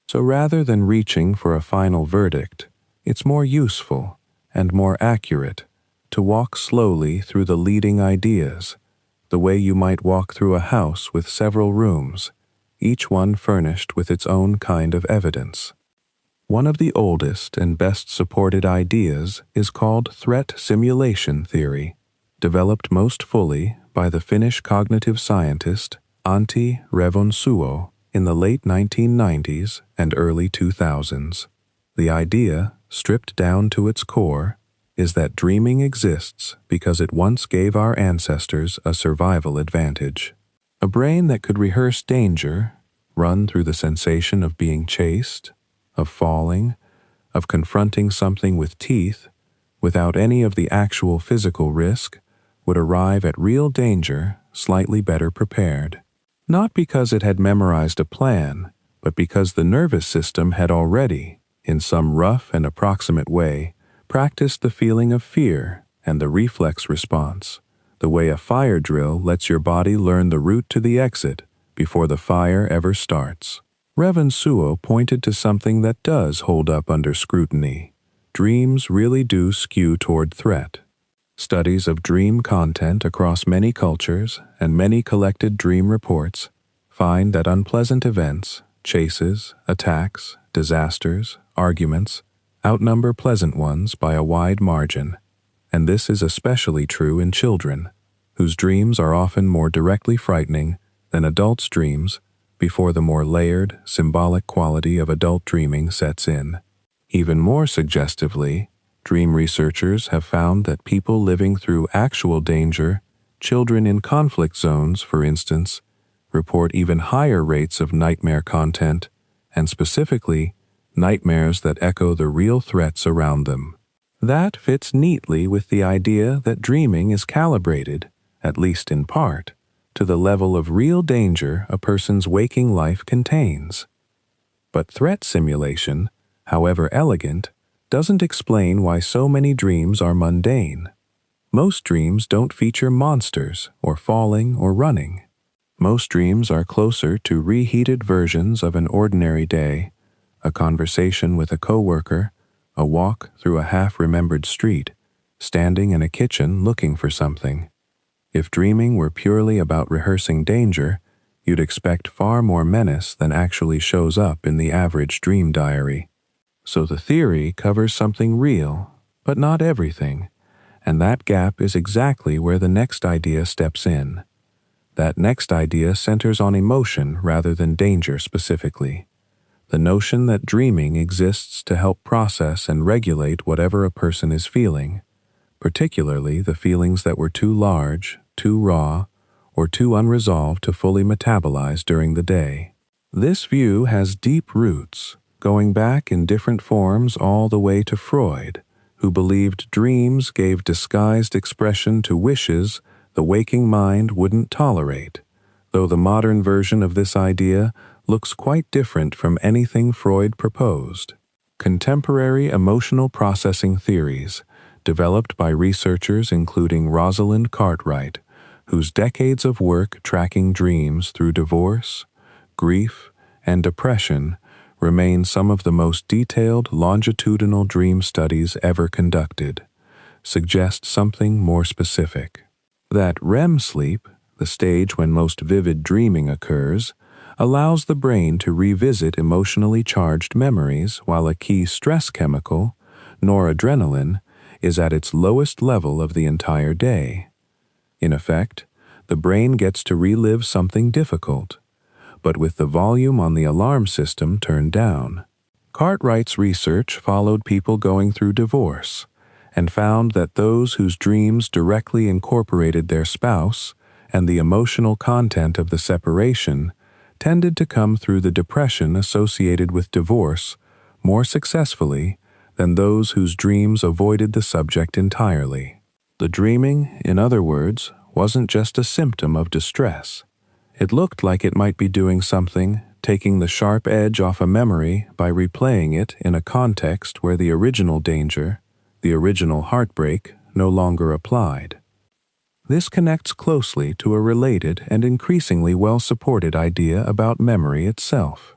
So rather than reaching for a final verdict, it's more useful and more accurate to walk slowly through the leading ideas, the way you might walk through a house with several rooms, each one furnished with its own kind of evidence. One of the oldest and best supported ideas is called threat simulation theory, developed most fully by the Finnish cognitive scientist Antti Revonsuo in the late 1990s and early 2000s. The idea, stripped down to its core, is that dreaming exists because it once gave our ancestors a survival advantage. A brain that could rehearse danger, run through the sensation of being chased, of falling, of confronting something with teeth, without any of the actual physical risk, would arrive at real danger slightly better prepared. Not because it had memorized a plan, but because the nervous system had already, in some rough and approximate way, practiced the feeling of fear and the reflex response, the way a fire drill lets your body learn the route to the exit before the fire ever starts. Revonsuo pointed to something that does hold up under scrutiny. Dreams really do skew toward threat. Studies of dream content across many cultures and many collected dream reports find that unpleasant events, chases, attacks, disasters, arguments, outnumber pleasant ones by a wide margin, and this is especially true in children, whose dreams are often more directly frightening than adults' dreams before the more layered, symbolic quality of adult dreaming sets in. Even more suggestively, dream researchers have found that people living through actual danger, children in conflict zones, for instance, report even higher rates of nightmare content, and specifically, nightmares that echo the real threats around them. That fits neatly with the idea that dreaming is calibrated, at least in part, to the level of real danger a person's waking life contains. But threat simulation, however elegant, doesn't explain why so many dreams are mundane. Most dreams don't feature monsters or falling or running. Most dreams are closer to reheated versions of an ordinary day, a conversation with a coworker, a walk through a half-remembered street, standing in a kitchen looking for something. If dreaming were purely about rehearsing danger, you'd expect far more menace than actually shows up in the average dream diary. So the theory covers something real, but not everything, and that gap is exactly where the next idea steps in. That next idea centers on emotion rather than danger specifically. The notion that dreaming exists to help process and regulate whatever a person is feeling, particularly the feelings that were too large, too raw, or too unresolved to fully metabolize during the day. This view has deep roots, going back in different forms all the way to Freud, who believed dreams gave disguised expression to wishes the waking mind wouldn't tolerate, though the modern version of this idea looks quite different from anything Freud proposed. Contemporary emotional processing theories, developed by researchers including Rosalind Cartwright, whose decades of work tracking dreams through divorce, grief, and depression remain some of the most detailed longitudinal dream studies ever conducted, suggest something more specific. That REM sleep, the stage when most vivid dreaming occurs, allows the brain to revisit emotionally charged memories while a key stress chemical, noradrenaline, is at its lowest level of the entire day. In effect, the brain gets to relive something difficult, but with the volume on the alarm system turned down. Cartwright's research followed people going through divorce and found that those whose dreams directly incorporated their spouse and the emotional content of the separation tended to come through the depression associated with divorce more successfully than those whose dreams avoided the subject entirely. The dreaming, in other words, wasn't just a symptom of distress. It looked like it might be doing something, taking the sharp edge off a memory by replaying it in a context where the original danger, the original heartbreak, no longer applied. This connects closely to a related and increasingly well-supported idea about memory itself,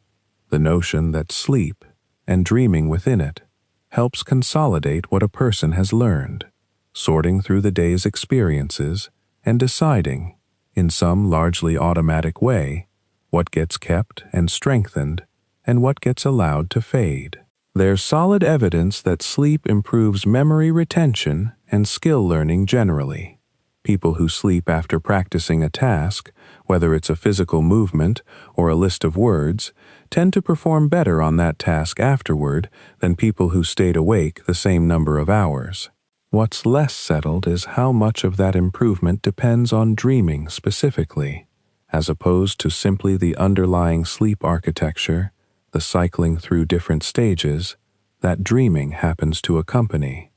the notion that sleep, and dreaming within it, helps consolidate what a person has learned, sorting through the day's experiences and deciding, in some largely automatic way, what gets kept and strengthened and what gets allowed to fade. There's solid evidence that sleep improves memory retention and skill learning generally. People who sleep after practicing a task, whether it's a physical movement or a list of words, tend to perform better on that task afterward than people who stayed awake the same number of hours. What's less settled is how much of that improvement depends on dreaming specifically, as opposed to simply the underlying sleep architecture, the cycling through different stages, that dreaming happens to accompany.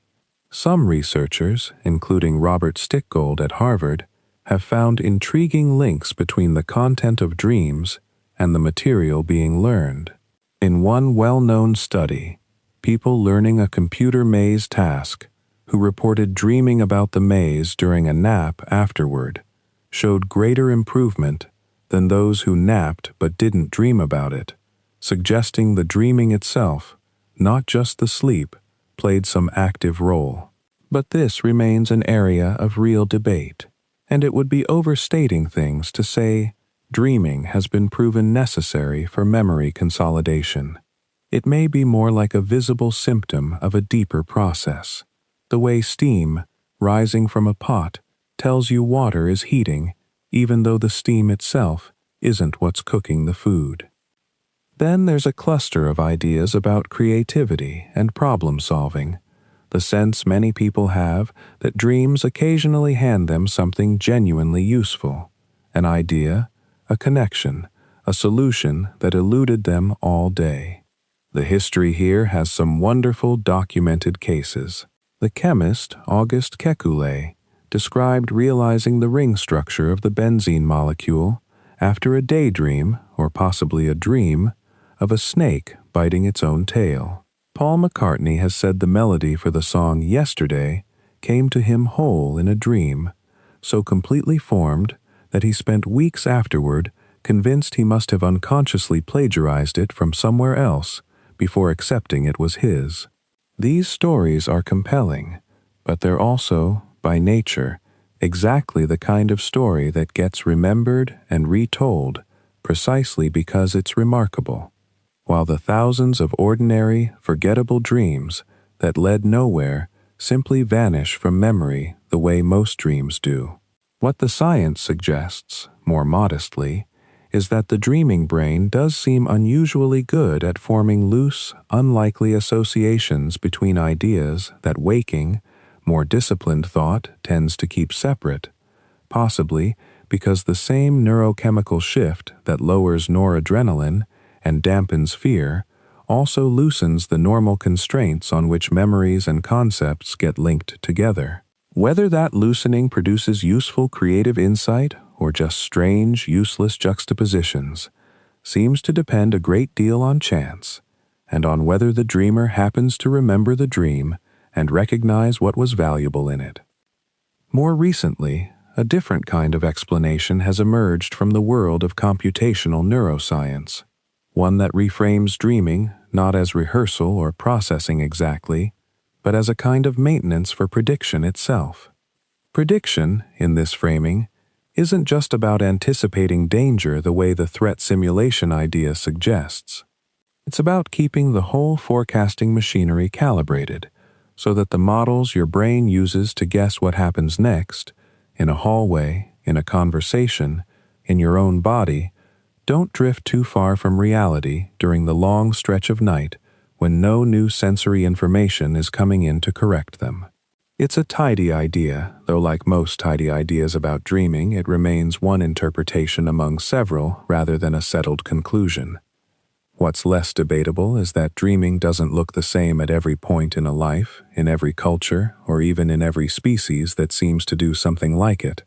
Some researchers, including Robert Stickgold at Harvard, have found intriguing links between the content of dreams and the material being learned. In one well-known study, people learning a computer maze task who reported dreaming about the maze during a nap afterward showed greater improvement than those who napped but didn't dream about it, suggesting the dreaming itself, not just the sleep, played some active role. But this remains an area of real debate, and it would be overstating things to say dreaming has been proven necessary for memory consolidation. It may be more like a visible symptom of a deeper process, the way steam, rising from a pot, tells you water is heating, even though the steam itself isn't what's cooking the food. Then there's a cluster of ideas about creativity and problem-solving, the sense many people have that dreams occasionally hand them something genuinely useful, an idea, a connection, a solution that eluded them all day. The history here has some wonderful documented cases. The chemist Auguste Kekulé described realizing the ring structure of the benzene molecule after a daydream, or possibly a dream, of a snake biting its own tail. Paul McCartney has said the melody for the song Yesterday came to him whole in a dream, so completely formed that he spent weeks afterward convinced he must have unconsciously plagiarized it from somewhere else before accepting it was his. These stories are compelling, but they're also, by nature, exactly the kind of story that gets remembered and retold precisely because it's remarkable, while the thousands of ordinary, forgettable dreams that led nowhere simply vanish from memory the way most dreams do. What the science suggests, more modestly, is that the dreaming brain does seem unusually good at forming loose, unlikely associations between ideas that waking, more disciplined thought tends to keep separate, possibly because the same neurochemical shift that lowers noradrenaline and dampens fear also loosens the normal constraints on which memories and concepts get linked together. Whether that loosening produces useful creative insight or just strange, useless juxtapositions seems to depend a great deal on chance and on whether the dreamer happens to remember the dream and recognize what was valuable in it. More recently, a different kind of explanation has emerged from the world of computational neuroscience, one that reframes dreaming not as rehearsal or processing exactly, but as a kind of maintenance for prediction itself. Prediction, in this framing, isn't just about anticipating danger the way the threat simulation idea suggests. It's about keeping the whole forecasting machinery calibrated so that the models your brain uses to guess what happens next, in a hallway, in a conversation, in your own body, don't drift too far from reality during the long stretch of night when no new sensory information is coming in to correct them. It's a tidy idea, though like most tidy ideas about dreaming, it remains one interpretation among several rather than a settled conclusion. What's less debatable is that dreaming doesn't look the same at every point in a life, in every culture, or even in every species that seems to do something like it.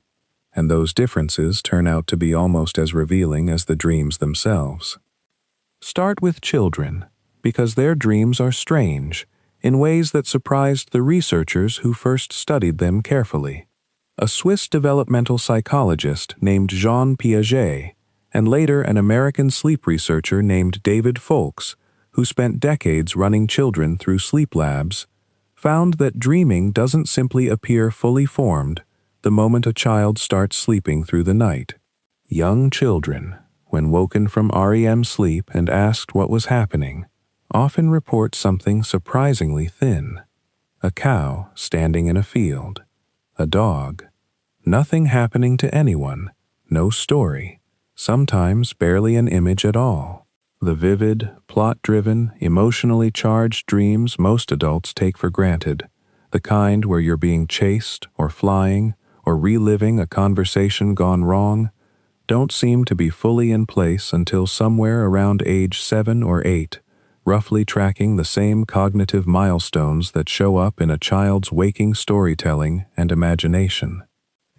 and those differences turn out to be almost as revealing as the dreams themselves. Start with children, because their dreams are strange, in ways that surprised the researchers who first studied them carefully. A Swiss developmental psychologist named Jean Piaget, and later an American sleep researcher named David Folks, who spent decades running children through sleep labs, found that dreaming doesn't simply appear fully formed the moment a child starts sleeping through the night. Young children, when woken from REM sleep and asked what was happening, often report something surprisingly thin. A cow standing in a field. A dog. Nothing happening to anyone. No story. Sometimes barely an image at all. The vivid, plot-driven, emotionally charged dreams most adults take for granted, the kind where you're being chased or flying or reliving a conversation gone wrong, don't seem to be fully in place until somewhere around age 7 or 8, roughly tracking the same cognitive milestones that show up in a child's waking storytelling and imagination.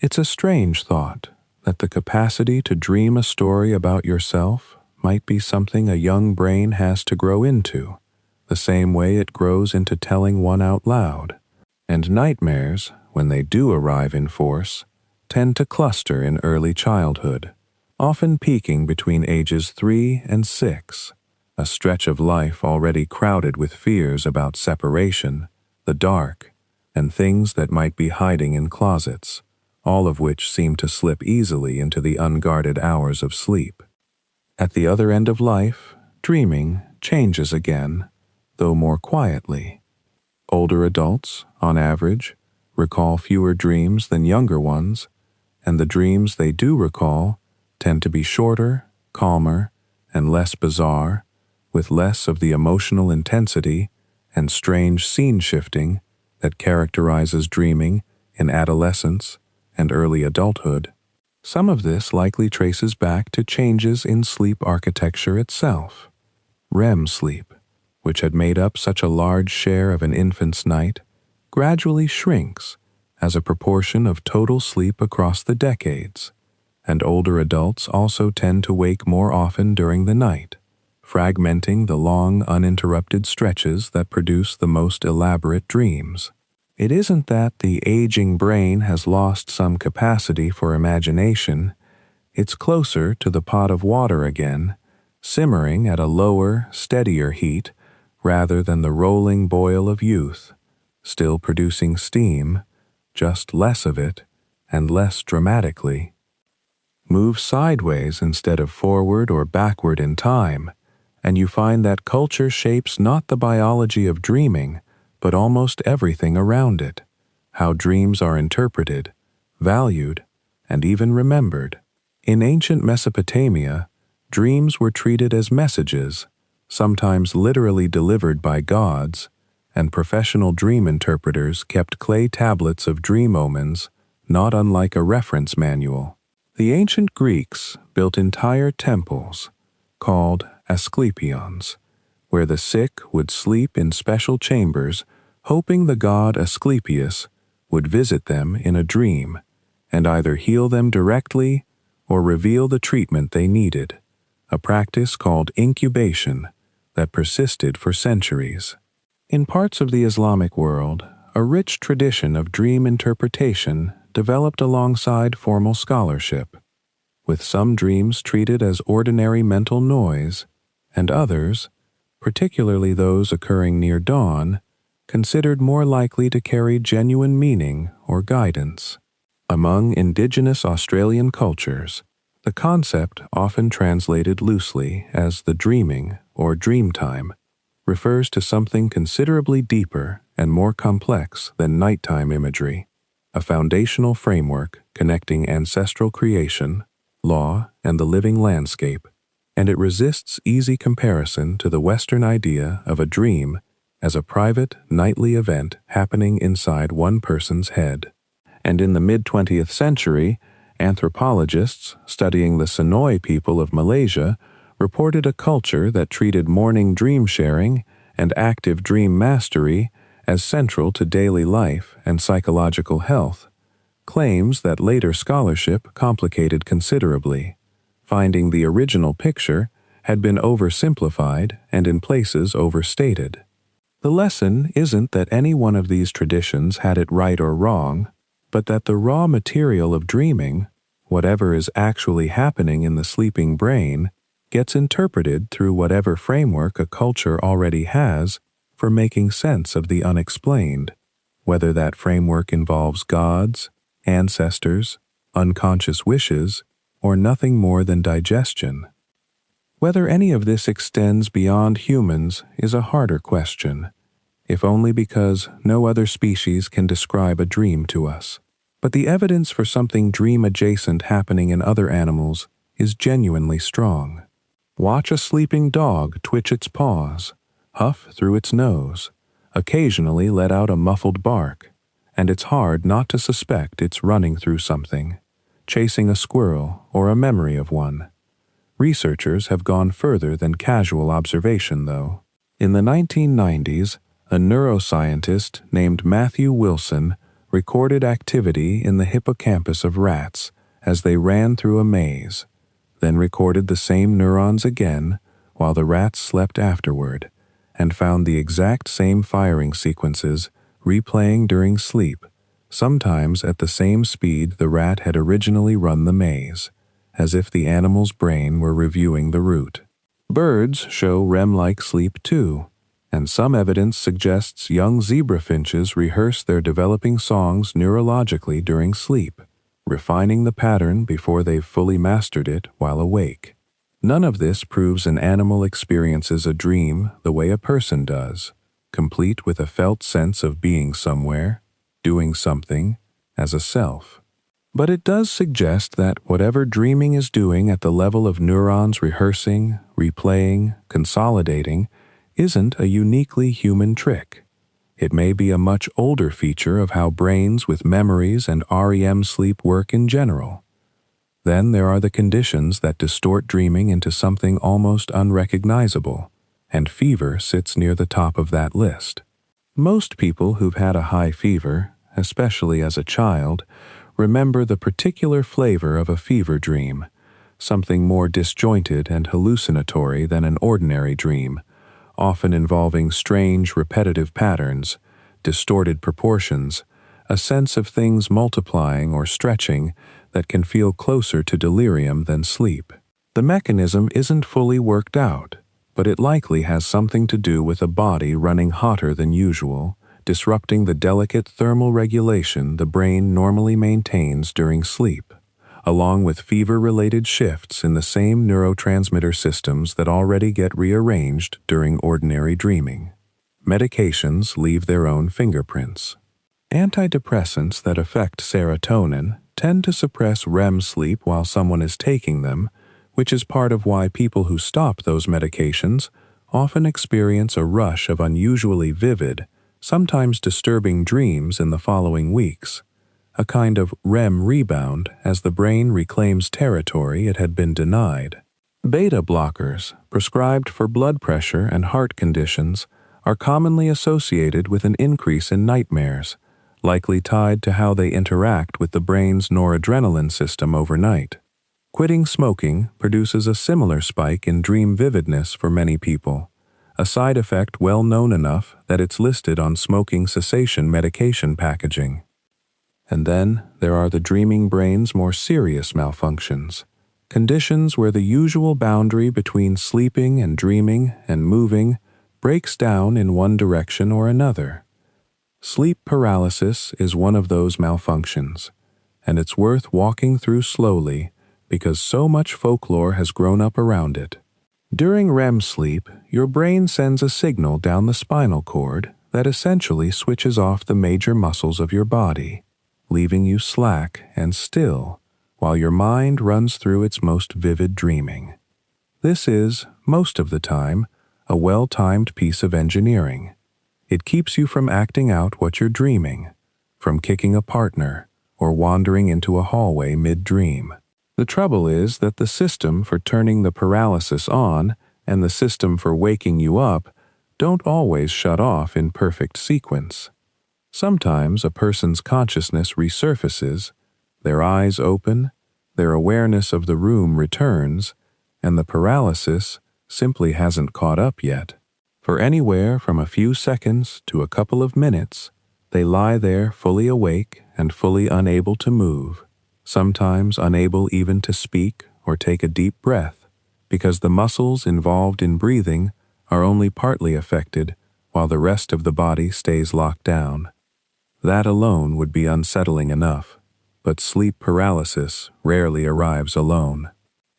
It's a strange thought that the capacity to dream a story about yourself might be something a young brain has to grow into, the same way it grows into telling one out loud. And nightmares, when they do arrive in force, tend to cluster in early childhood, often peaking between ages 3 and 6, a stretch of life already crowded with fears about separation, the dark, and things that might be hiding in closets, all of which seem to slip easily into the unguarded hours of sleep. At the other end of life, dreaming changes again, though more quietly. Older adults, on average, recall fewer dreams than younger ones, and the dreams they do recall tend to be shorter, calmer, and less bizarre, with less of the emotional intensity and strange scene shifting that characterizes dreaming in adolescence and early adulthood. Some of this likely traces back to changes in sleep architecture itself. REM sleep, which had made up such a large share of an infant's night, gradually shrinks as a proportion of total sleep across the decades, and older adults also tend to wake more often during the night, fragmenting the long, uninterrupted stretches that produce the most elaborate dreams. It isn't that the aging brain has lost some capacity for imagination. It's closer to the pot of water again, simmering at a lower, steadier heat rather than the rolling boil of youth, still producing steam, just less of it, and less dramatically. Move sideways instead of forward or backward in time, and you find that culture shapes not the biology of dreaming, but almost everything around it, how dreams are interpreted, valued, and even remembered. In ancient Mesopotamia, dreams were treated as messages, sometimes literally delivered by gods, and professional dream interpreters kept clay tablets of dream omens, not unlike a reference manual. The ancient Greeks built entire temples, called Asclepions, where the sick would sleep in special chambers, hoping the god Asclepius would visit them in a dream and either heal them directly or reveal the treatment they needed, a practice called incubation that persisted for centuries. In parts of the Islamic world, a rich tradition of dream interpretation developed alongside formal scholarship, with some dreams treated as ordinary mental noise, and others, particularly those occurring near dawn, considered more likely to carry genuine meaning or guidance. Among indigenous Australian cultures, the concept, often translated loosely as the dreaming or dream time, refers to something considerably deeper and more complex than nighttime imagery, a foundational framework connecting ancestral creation, law, and the living landscape, and it resists easy comparison to the Western idea of a dream as a private, nightly event happening inside one person's head. And in the mid-20th century, anthropologists studying the Sonoy people of Malaysia reported a culture that treated morning dream sharing and active dream mastery as central to daily life and psychological health, claims that later scholarship complicated considerably, finding the original picture had been oversimplified and in places overstated. The lesson isn't that any one of these traditions had it right or wrong, but that the raw material of dreaming, whatever is actually happening in the sleeping brain, gets interpreted through whatever framework a culture already has for making sense of the unexplained, whether that framework involves gods, ancestors, unconscious wishes, or nothing more than digestion. Whether any of this extends beyond humans is a harder question, if only because no other species can describe a dream to us. But the evidence for something dream-adjacent happening in other animals is genuinely strong. Watch a sleeping dog twitch its paws, huff through its nose, occasionally let out a muffled bark, and it's hard not to suspect it's running through something, chasing a squirrel or a memory of one. Researchers have gone further than casual observation, though. In the 1990s, a neuroscientist named Matthew Wilson recorded activity in the hippocampus of rats as they ran through a maze, then recorded the same neurons again while the rats slept afterward, and found the exact same firing sequences replaying during sleep, sometimes at the same speed the rat had originally run the maze, as if the animal's brain were reviewing the route. Birds show REM-like sleep too, and some evidence suggests young zebra finches rehearse their developing songs neurologically during sleep, refining the pattern before they've fully mastered it while awake. None of this proves an animal experiences a dream the way a person does, complete with a felt sense of being somewhere, doing something, as a self. But it does suggest that whatever dreaming is doing at the level of neurons rehearsing, replaying, consolidating, isn't a uniquely human trick. It may be a much older feature of how brains with memories and REM sleep work in general. Then there are the conditions that distort dreaming into something almost unrecognizable, and fever sits near the top of that list. Most people who've had a high fever, especially as a child, remember the particular flavor of a fever dream, something more disjointed and hallucinatory than an ordinary dream, often involving strange repetitive patterns, distorted proportions, a sense of things multiplying or stretching that can feel closer to delirium than sleep. The mechanism isn't fully worked out, but it likely has something to do with a body running hotter than usual, disrupting the delicate thermal regulation the brain normally maintains during sleep, along with fever-related shifts in the same neurotransmitter systems that already get rearranged during ordinary dreaming. Medications leave their own fingerprints. Antidepressants that affect serotonin tend to suppress REM sleep while someone is taking them, which is part of why people who stop those medications often experience a rush of unusually vivid, sometimes disturbing dreams in the following weeks, a kind of REM rebound as the brain reclaims territory it had been denied. Beta blockers, prescribed for blood pressure and heart conditions, are commonly associated with an increase in nightmares, likely tied to how they interact with the brain's noradrenaline system overnight. Quitting smoking produces a similar spike in dream vividness for many people, a side effect well known enough that it's listed on smoking cessation medication packaging. And then there are the dreaming brain's more serious malfunctions, conditions where the usual boundary between sleeping and dreaming and moving breaks down in one direction or another. Sleep paralysis is one of those malfunctions, and it's worth walking through slowly because so much folklore has grown up around it. During REM sleep, your brain sends a signal down the spinal cord that essentially switches off the major muscles of your body, leaving you slack and still while your mind runs through its most vivid dreaming. This is, most of the time, a well-timed piece of engineering. It keeps you from acting out what you're dreaming, from kicking a partner, or wandering into a hallway mid-dream. The trouble is that the system for turning the paralysis on and the system for waking you up don't always shut off in perfect sequence. Sometimes a person's consciousness resurfaces, their eyes open, their awareness of the room returns, and the paralysis simply hasn't caught up yet. For anywhere from a few seconds to a couple of minutes, they lie there fully awake and fully unable to move, sometimes unable even to speak or take a deep breath, because the muscles involved in breathing are only partly affected while the rest of the body stays locked down. That alone would be unsettling enough, but sleep paralysis rarely arrives alone.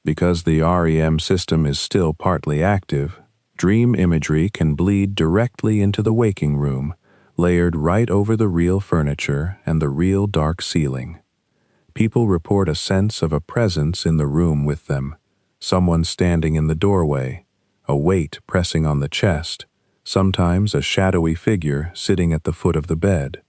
Because the REM system is still partly active, dream imagery can bleed directly into the waking room, layered right over the real furniture and the real dark ceiling. People report a sense of a presence in the room with them, someone standing in the doorway, a weight pressing on the chest, sometimes a shadowy figure sitting at the foot of the bed.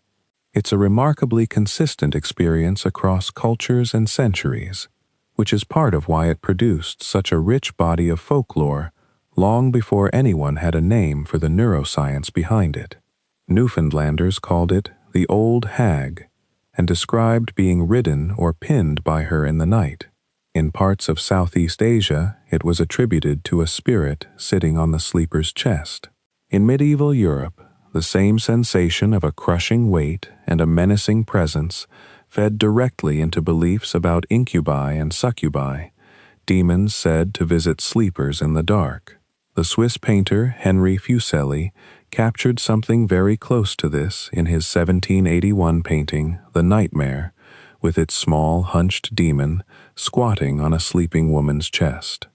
It's a remarkably consistent experience across cultures and centuries, which is part of why it produced such a rich body of folklore long before anyone had a name for the neuroscience behind it. Newfoundlanders called it the Old Hag, and described being ridden or pinned by her in the night. In parts of Southeast Asia, it was attributed to a spirit sitting on the sleeper's chest. In medieval Europe, the same sensation of a crushing weight and a menacing presence fed directly into beliefs about incubi and succubi, demons said to visit sleepers in the dark. The Swiss painter Henri Fuseli captured something very close to this in his 1781 painting, The Nightmare, with its small, hunched demon squatting on a sleeping woman's chest.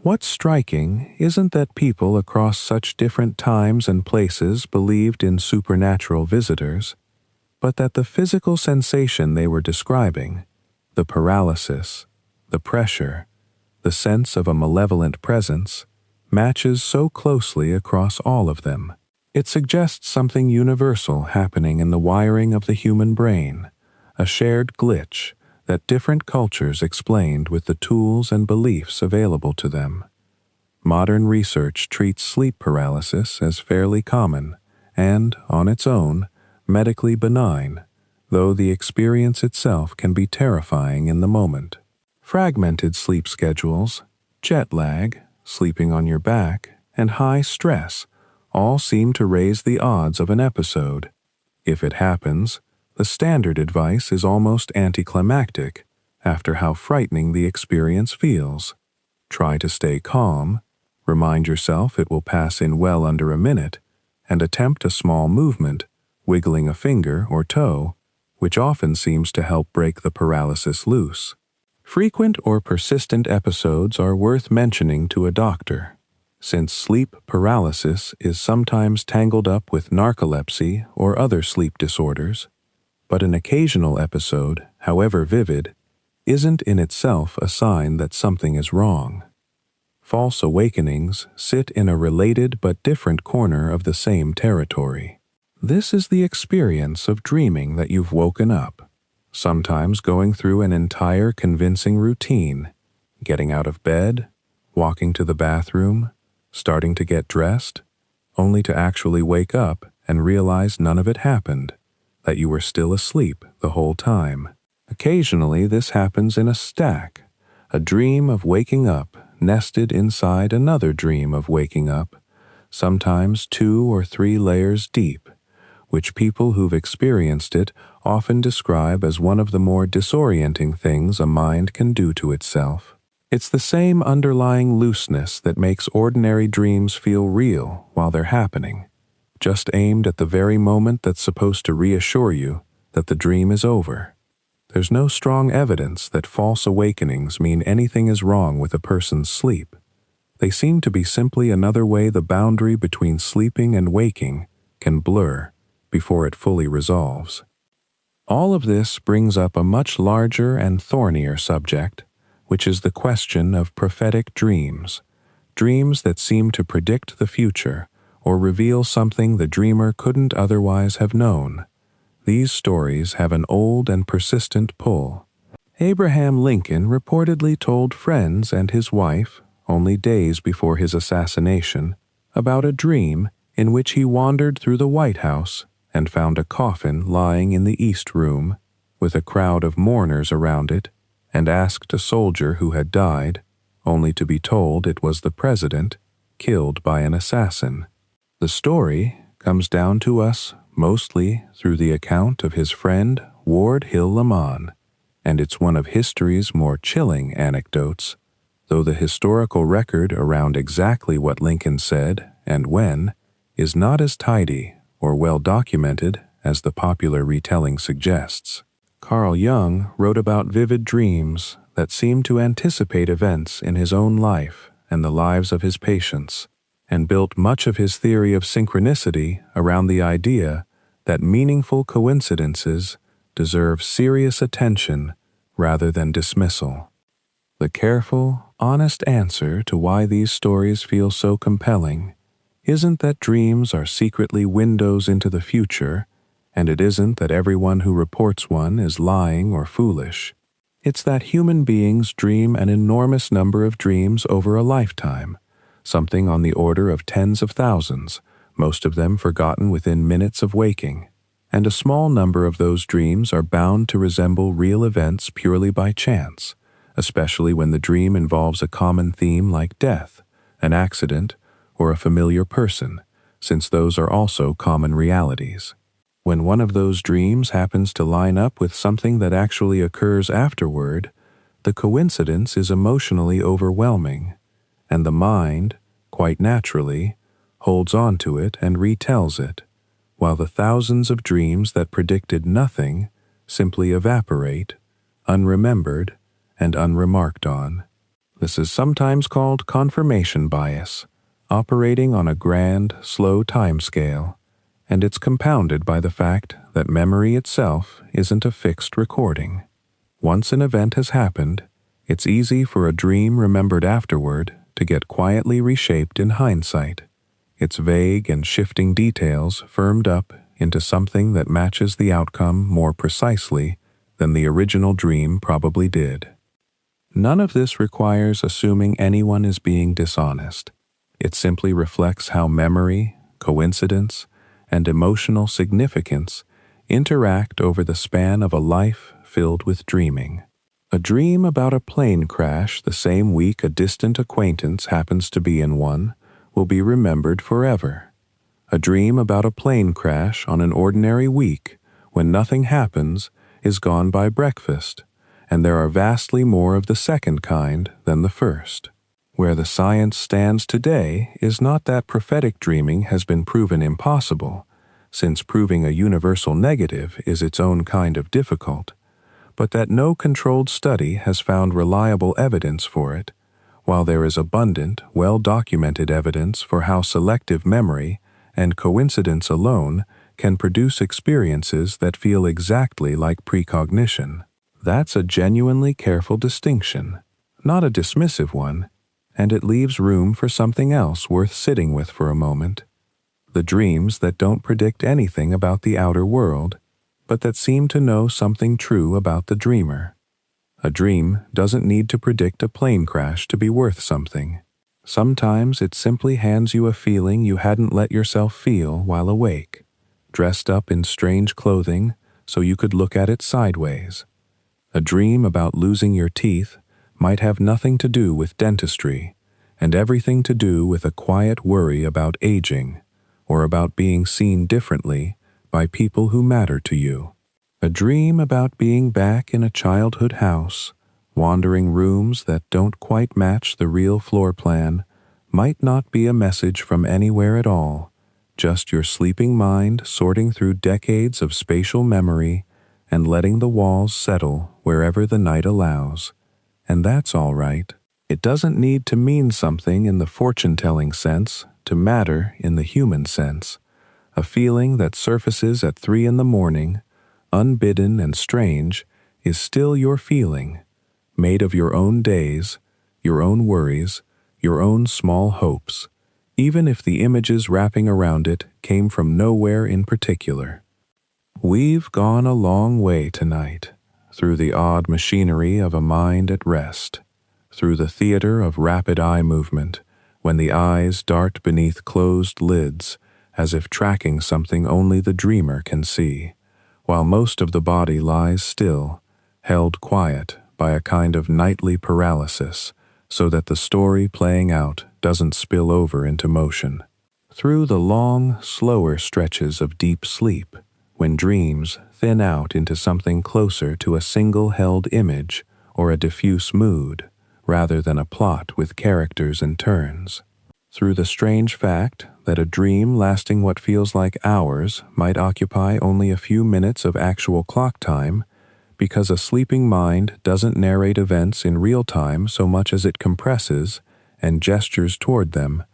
What's striking isn't that people across such different times and places believed in supernatural visitors, but that the physical sensation they were describing, the paralysis, the pressure, the sense of a malevolent presence, matches so closely across all of them. It suggests something universal happening in the wiring of the human brain, a shared glitch that different cultures explained with the tools and beliefs available to them. Modern research treats sleep paralysis as fairly common and, on its own, medically benign, though the experience itself can be terrifying in the moment. Fragmented sleep schedules, jet lag, sleeping on your back, and high stress all seem to raise the odds of an episode. If it happens, the standard advice is almost anticlimactic after how frightening the experience feels. Try to stay calm, remind yourself it will pass in well under a minute, and attempt a small movement, wiggling a finger or toe, which often seems to help break the paralysis loose. Frequent or persistent episodes are worth mentioning to a doctor, since sleep paralysis is sometimes tangled up with narcolepsy or other sleep disorders. But an occasional episode, however vivid, isn't in itself a sign that something is wrong. False awakenings sit in a related but different corner of the same territory. This is the experience of dreaming that you've woken up, sometimes going through an entire convincing routine, getting out of bed, walking to the bathroom, starting to get dressed, only to actually wake up and realize none of it happened, that you were still asleep the whole time. Occasionally this happens in a stack, a dream of waking up nested inside another dream of waking up, sometimes 2 or 3 layers deep, which people who've experienced it often describe as one of the more disorienting things a mind can do to itself. It's the same underlying looseness that makes ordinary dreams feel real while they're happening, just aimed at the very moment that's supposed to reassure you that the dream is over. There's no strong evidence that false awakenings mean anything is wrong with a person's sleep. They seem to be simply another way the boundary between sleeping and waking can blur before it fully resolves. All of this brings up a much larger and thornier subject, which is the question of prophetic dreams, dreams that seem to predict the future or reveal something the dreamer couldn't otherwise have known. These stories have an old and persistent pull. Abraham Lincoln reportedly told friends and his wife, only days before his assassination, about a dream in which he wandered through the White House and found a coffin lying in the east room, with a crowd of mourners around it, and asked a soldier who had died, only to be told it was the president, killed by an assassin. The story comes down to us mostly through the account of his friend Ward Hill Lamon, and it's one of history's more chilling anecdotes, though the historical record around exactly what Lincoln said and when is not as tidy or well documented as the popular retelling suggests. Carl Jung wrote about vivid dreams that seemed to anticipate events in his own life and the lives of his patients, and built much of his theory of synchronicity around the idea that meaningful coincidences deserve serious attention rather than dismissal. The careful, honest answer to why these stories feel so compelling isn't that dreams are secretly windows into the future, and it isn't that everyone who reports one is lying or foolish. It's that human beings dream an enormous number of dreams over a lifetime, something on the order of tens of thousands, most of them forgotten within minutes of waking, and a small number of those dreams are bound to resemble real events purely by chance, especially when the dream involves a common theme like death, an accident, or a familiar person, since those are also common realities. When one of those dreams happens to line up with something that actually occurs afterward, the coincidence is emotionally overwhelming, and the mind, quite naturally, holds on to it and retells it, while the thousands of dreams that predicted nothing simply evaporate, unremembered and unremarked on. This is sometimes called confirmation bias, operating on a grand, slow timescale, and it's compounded by the fact that memory itself isn't a fixed recording. Once an event has happened, it's easy for a dream remembered afterward to get quietly reshaped in hindsight, its vague and shifting details firmed up into something that matches the outcome more precisely than the original dream probably did. None of this requires assuming anyone is being dishonest. It simply reflects how memory, coincidence, and emotional significance interact over the span of a life filled with dreaming. A dream about a plane crash the same week a distant acquaintance happens to be in one will be remembered forever. A dream about a plane crash on an ordinary week when nothing happens is gone by breakfast, and there are vastly more of the second kind than the first. Where the science stands today is not that prophetic dreaming has been proven impossible, since proving a universal negative is its own kind of difficult, but that no controlled study has found reliable evidence for it, while there is abundant, well-documented evidence for how selective memory and coincidence alone can produce experiences that feel exactly like precognition. That's a genuinely careful distinction, not a dismissive one, and it leaves room for something else worth sitting with for a moment. The dreams that don't predict anything about the outer world, but that seem to know something true about the dreamer. A dream doesn't need to predict a plane crash to be worth something. Sometimes it simply hands you a feeling you hadn't let yourself feel while awake, dressed up in strange clothing so you could look at it sideways. A dream about losing your teeth might have nothing to do with dentistry, and everything to do with a quiet worry about aging, or about being seen differently by people who matter to you. A dream about being back in a childhood house, wandering rooms that don't quite match the real floor plan, might not be a message from anywhere at all, just your sleeping mind sorting through decades of spatial memory and letting the walls settle wherever the night allows. And that's all right. It doesn't need to mean something in the fortune-telling sense to matter in the human sense. A feeling that surfaces at 3 a.m, unbidden and strange, is still your feeling, made of your own days, your own worries, your own small hopes, even if the images wrapping around it came from nowhere in particular. We've gone a long way tonight, through the odd machinery of a mind at rest, through the theater of rapid eye movement, when the eyes dart beneath closed lids as if tracking something only the dreamer can see, while most of the body lies still, held quiet by a kind of nightly paralysis, so that the story playing out doesn't spill over into motion. Through the long, slower stretches of deep sleep, when dreams thin out into something closer to a single held image or a diffuse mood, rather than a plot with characters and turns. Through the strange fact that a dream lasting what feels like hours might occupy only a few minutes of actual clock time, because a sleeping mind doesn't narrate events in real time so much as it compresses and gestures toward them,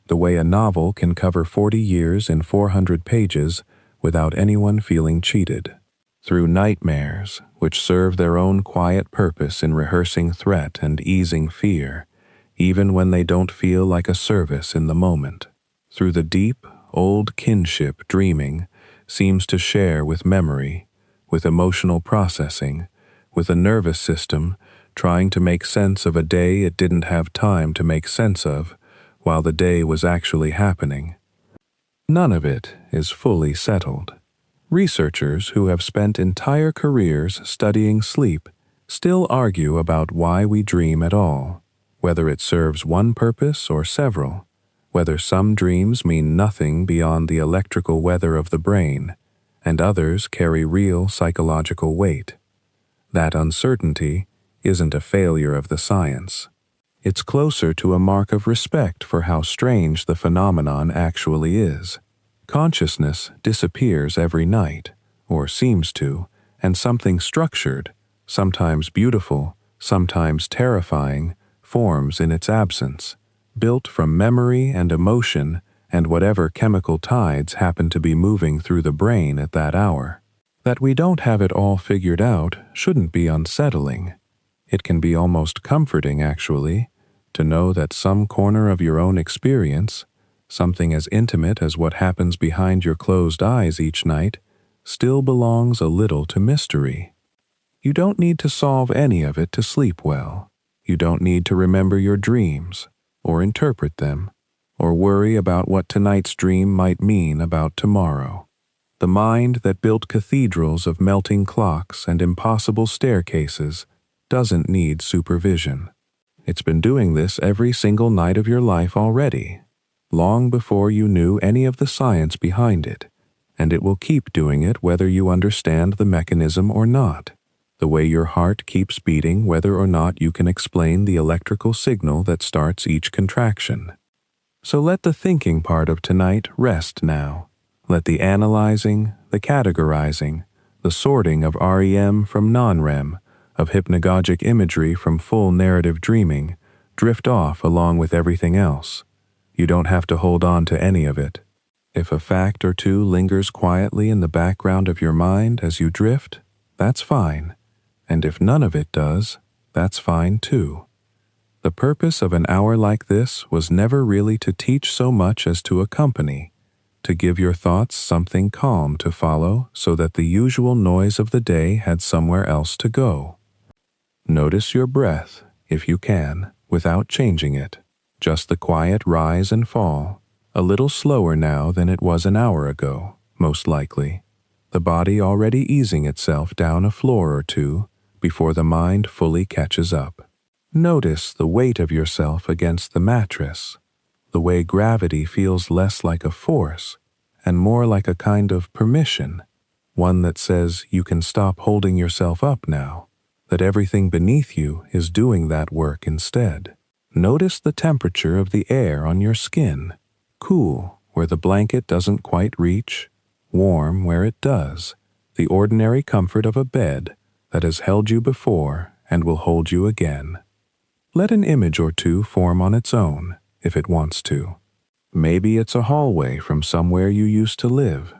the way a novel can cover 40 years in 400 pages without anyone feeling cheated. Through nightmares, which serve their own quiet purpose in rehearsing threat and easing fear, even when they don't feel like a service in the moment. Through the deep, old kinship dreaming seems to share with memory, with emotional processing, with a nervous system trying to make sense of a day it didn't have time to make sense of while the day was actually happening. None of it is fully settled. Researchers who have spent entire careers studying sleep still argue about why we dream at all, whether it serves one purpose or several, whether some dreams mean nothing beyond the electrical weather of the brain, and others carry real psychological weight. That uncertainty isn't a failure of the science. It's closer to a mark of respect for how strange the phenomenon actually is. Consciousness disappears every night, or seems to, and something structured, sometimes beautiful, sometimes terrifying, forms in its absence, built from memory and emotion and whatever chemical tides happen to be moving through the brain at that hour. That we don't have it all figured out shouldn't be unsettling. It can be almost comforting, actually, to know that some corner of your own experience, something as intimate as what happens behind your closed eyes each night, still belongs a little to mystery. You don't need to solve any of it to sleep well. You don't need to remember your dreams, or interpret them, or worry about what tonight's dream might mean about tomorrow. The mind that built cathedrals of melting clocks and impossible staircases doesn't need supervision. It's been doing this every single night of your life already, long before you knew any of the science behind it, and it will keep doing it whether you understand the mechanism or not, the way your heart keeps beating whether or not you can explain the electrical signal that starts each contraction. So let the thinking part of tonight rest now. Let the analyzing, the categorizing, the sorting of REM from non-REM, of hypnagogic imagery from full narrative dreaming, drift off along with everything else. You don't have to hold on to any of it. If a fact or two lingers quietly in the background of your mind as you drift, that's fine. And if none of it does, that's fine too. The purpose of an hour like this was never really to teach so much as to accompany, to give your thoughts something calm to follow so that the usual noise of the day had somewhere else to go. Notice your breath, if you can, without changing it. Just the quiet rise and fall, a little slower now than it was an hour ago, most likely. The body already easing itself down a floor or two before the mind fully catches up. Notice the weight of yourself against the mattress, the way gravity feels less like a force and more like a kind of permission, one that says you can stop holding yourself up now, that everything beneath you is doing that work instead. Notice the temperature of the air on your skin, cool where the blanket doesn't quite reach, warm where it does, the ordinary comfort of a bed that has held you before and will hold you again. Let an image or two form on its own, if it wants to. Maybe it's a hallway from somewhere you used to live.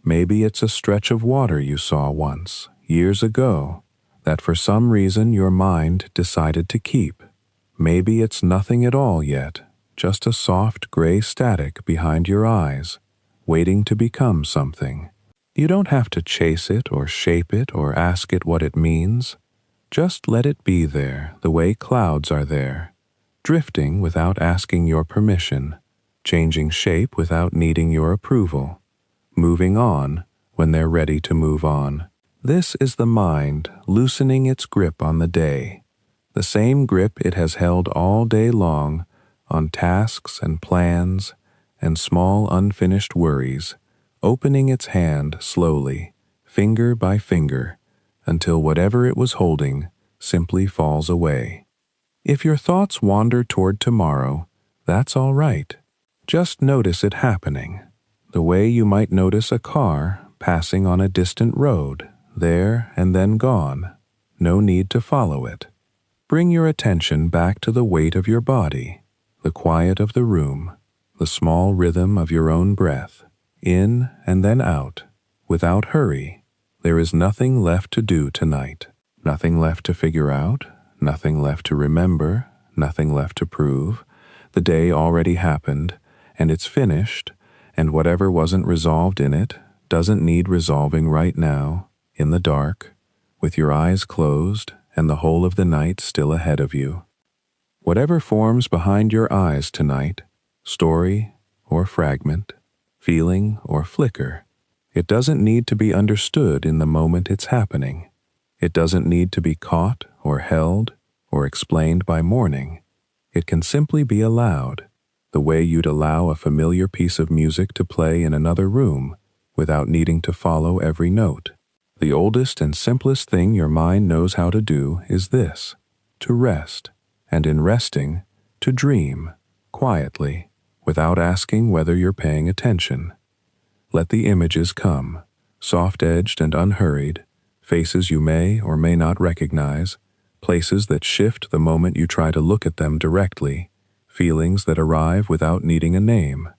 Maybe it's a stretch of water you saw once, years ago, that for some reason your mind decided to keep. Maybe it's nothing at all yet, just a soft gray static behind your eyes, waiting to become something. You don't have to chase it or shape it or ask it what it means. Just let it be there the way clouds are there, drifting without asking your permission, changing shape without needing your approval, moving on when they're ready to move on. This is the mind loosening its grip on the day, the same grip it has held all day long on tasks and plans and small unfinished worries, opening its hand slowly, finger by finger, until whatever it was holding simply falls away. If your thoughts wander toward tomorrow, that's all right. Just notice it happening, the way you might notice a car passing on a distant road, there and then gone. No need to follow it. Bring your attention back to the weight of your body, the quiet of the room, the small rhythm of your own breath, in and then out, without hurry. There is nothing left to do tonight, nothing left to figure out, nothing left to remember, nothing left to prove. The day already happened, and it's finished, and whatever wasn't resolved in it doesn't need resolving right now, in the dark, with your eyes closed and the whole of the night still ahead of you. Whatever forms behind your eyes tonight, story or fragment, feeling or flicker, it doesn't need to be understood in the moment it's happening. It doesn't need to be caught or held or explained by morning. It can simply be allowed, the way you'd allow a familiar piece of music to play in another room without needing to follow every note. The oldest and simplest thing your mind knows how to do is this: to rest, and in resting, to dream, quietly, without asking whether you're paying attention. Let the images come, soft-edged and unhurried, faces you may or may not recognize, places that shift the moment you try to look at them directly, feelings that arrive without needing a name.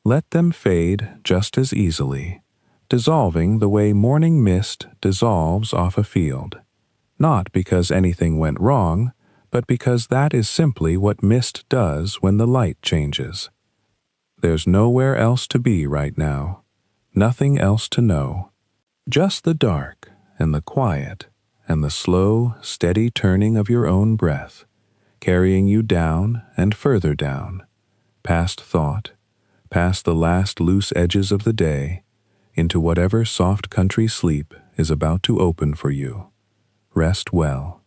Let them fade just as easily, dissolving the way morning mist dissolves off a field, not because anything went wrong, but because that is simply what mist does when the light changes. There's nowhere else to be right now, nothing else to know, just the dark and the quiet and the slow, steady turning of your own breath, carrying you down and further down, past thought, past the last loose edges of the day, into whatever soft country sleep is about to open for you. Rest well.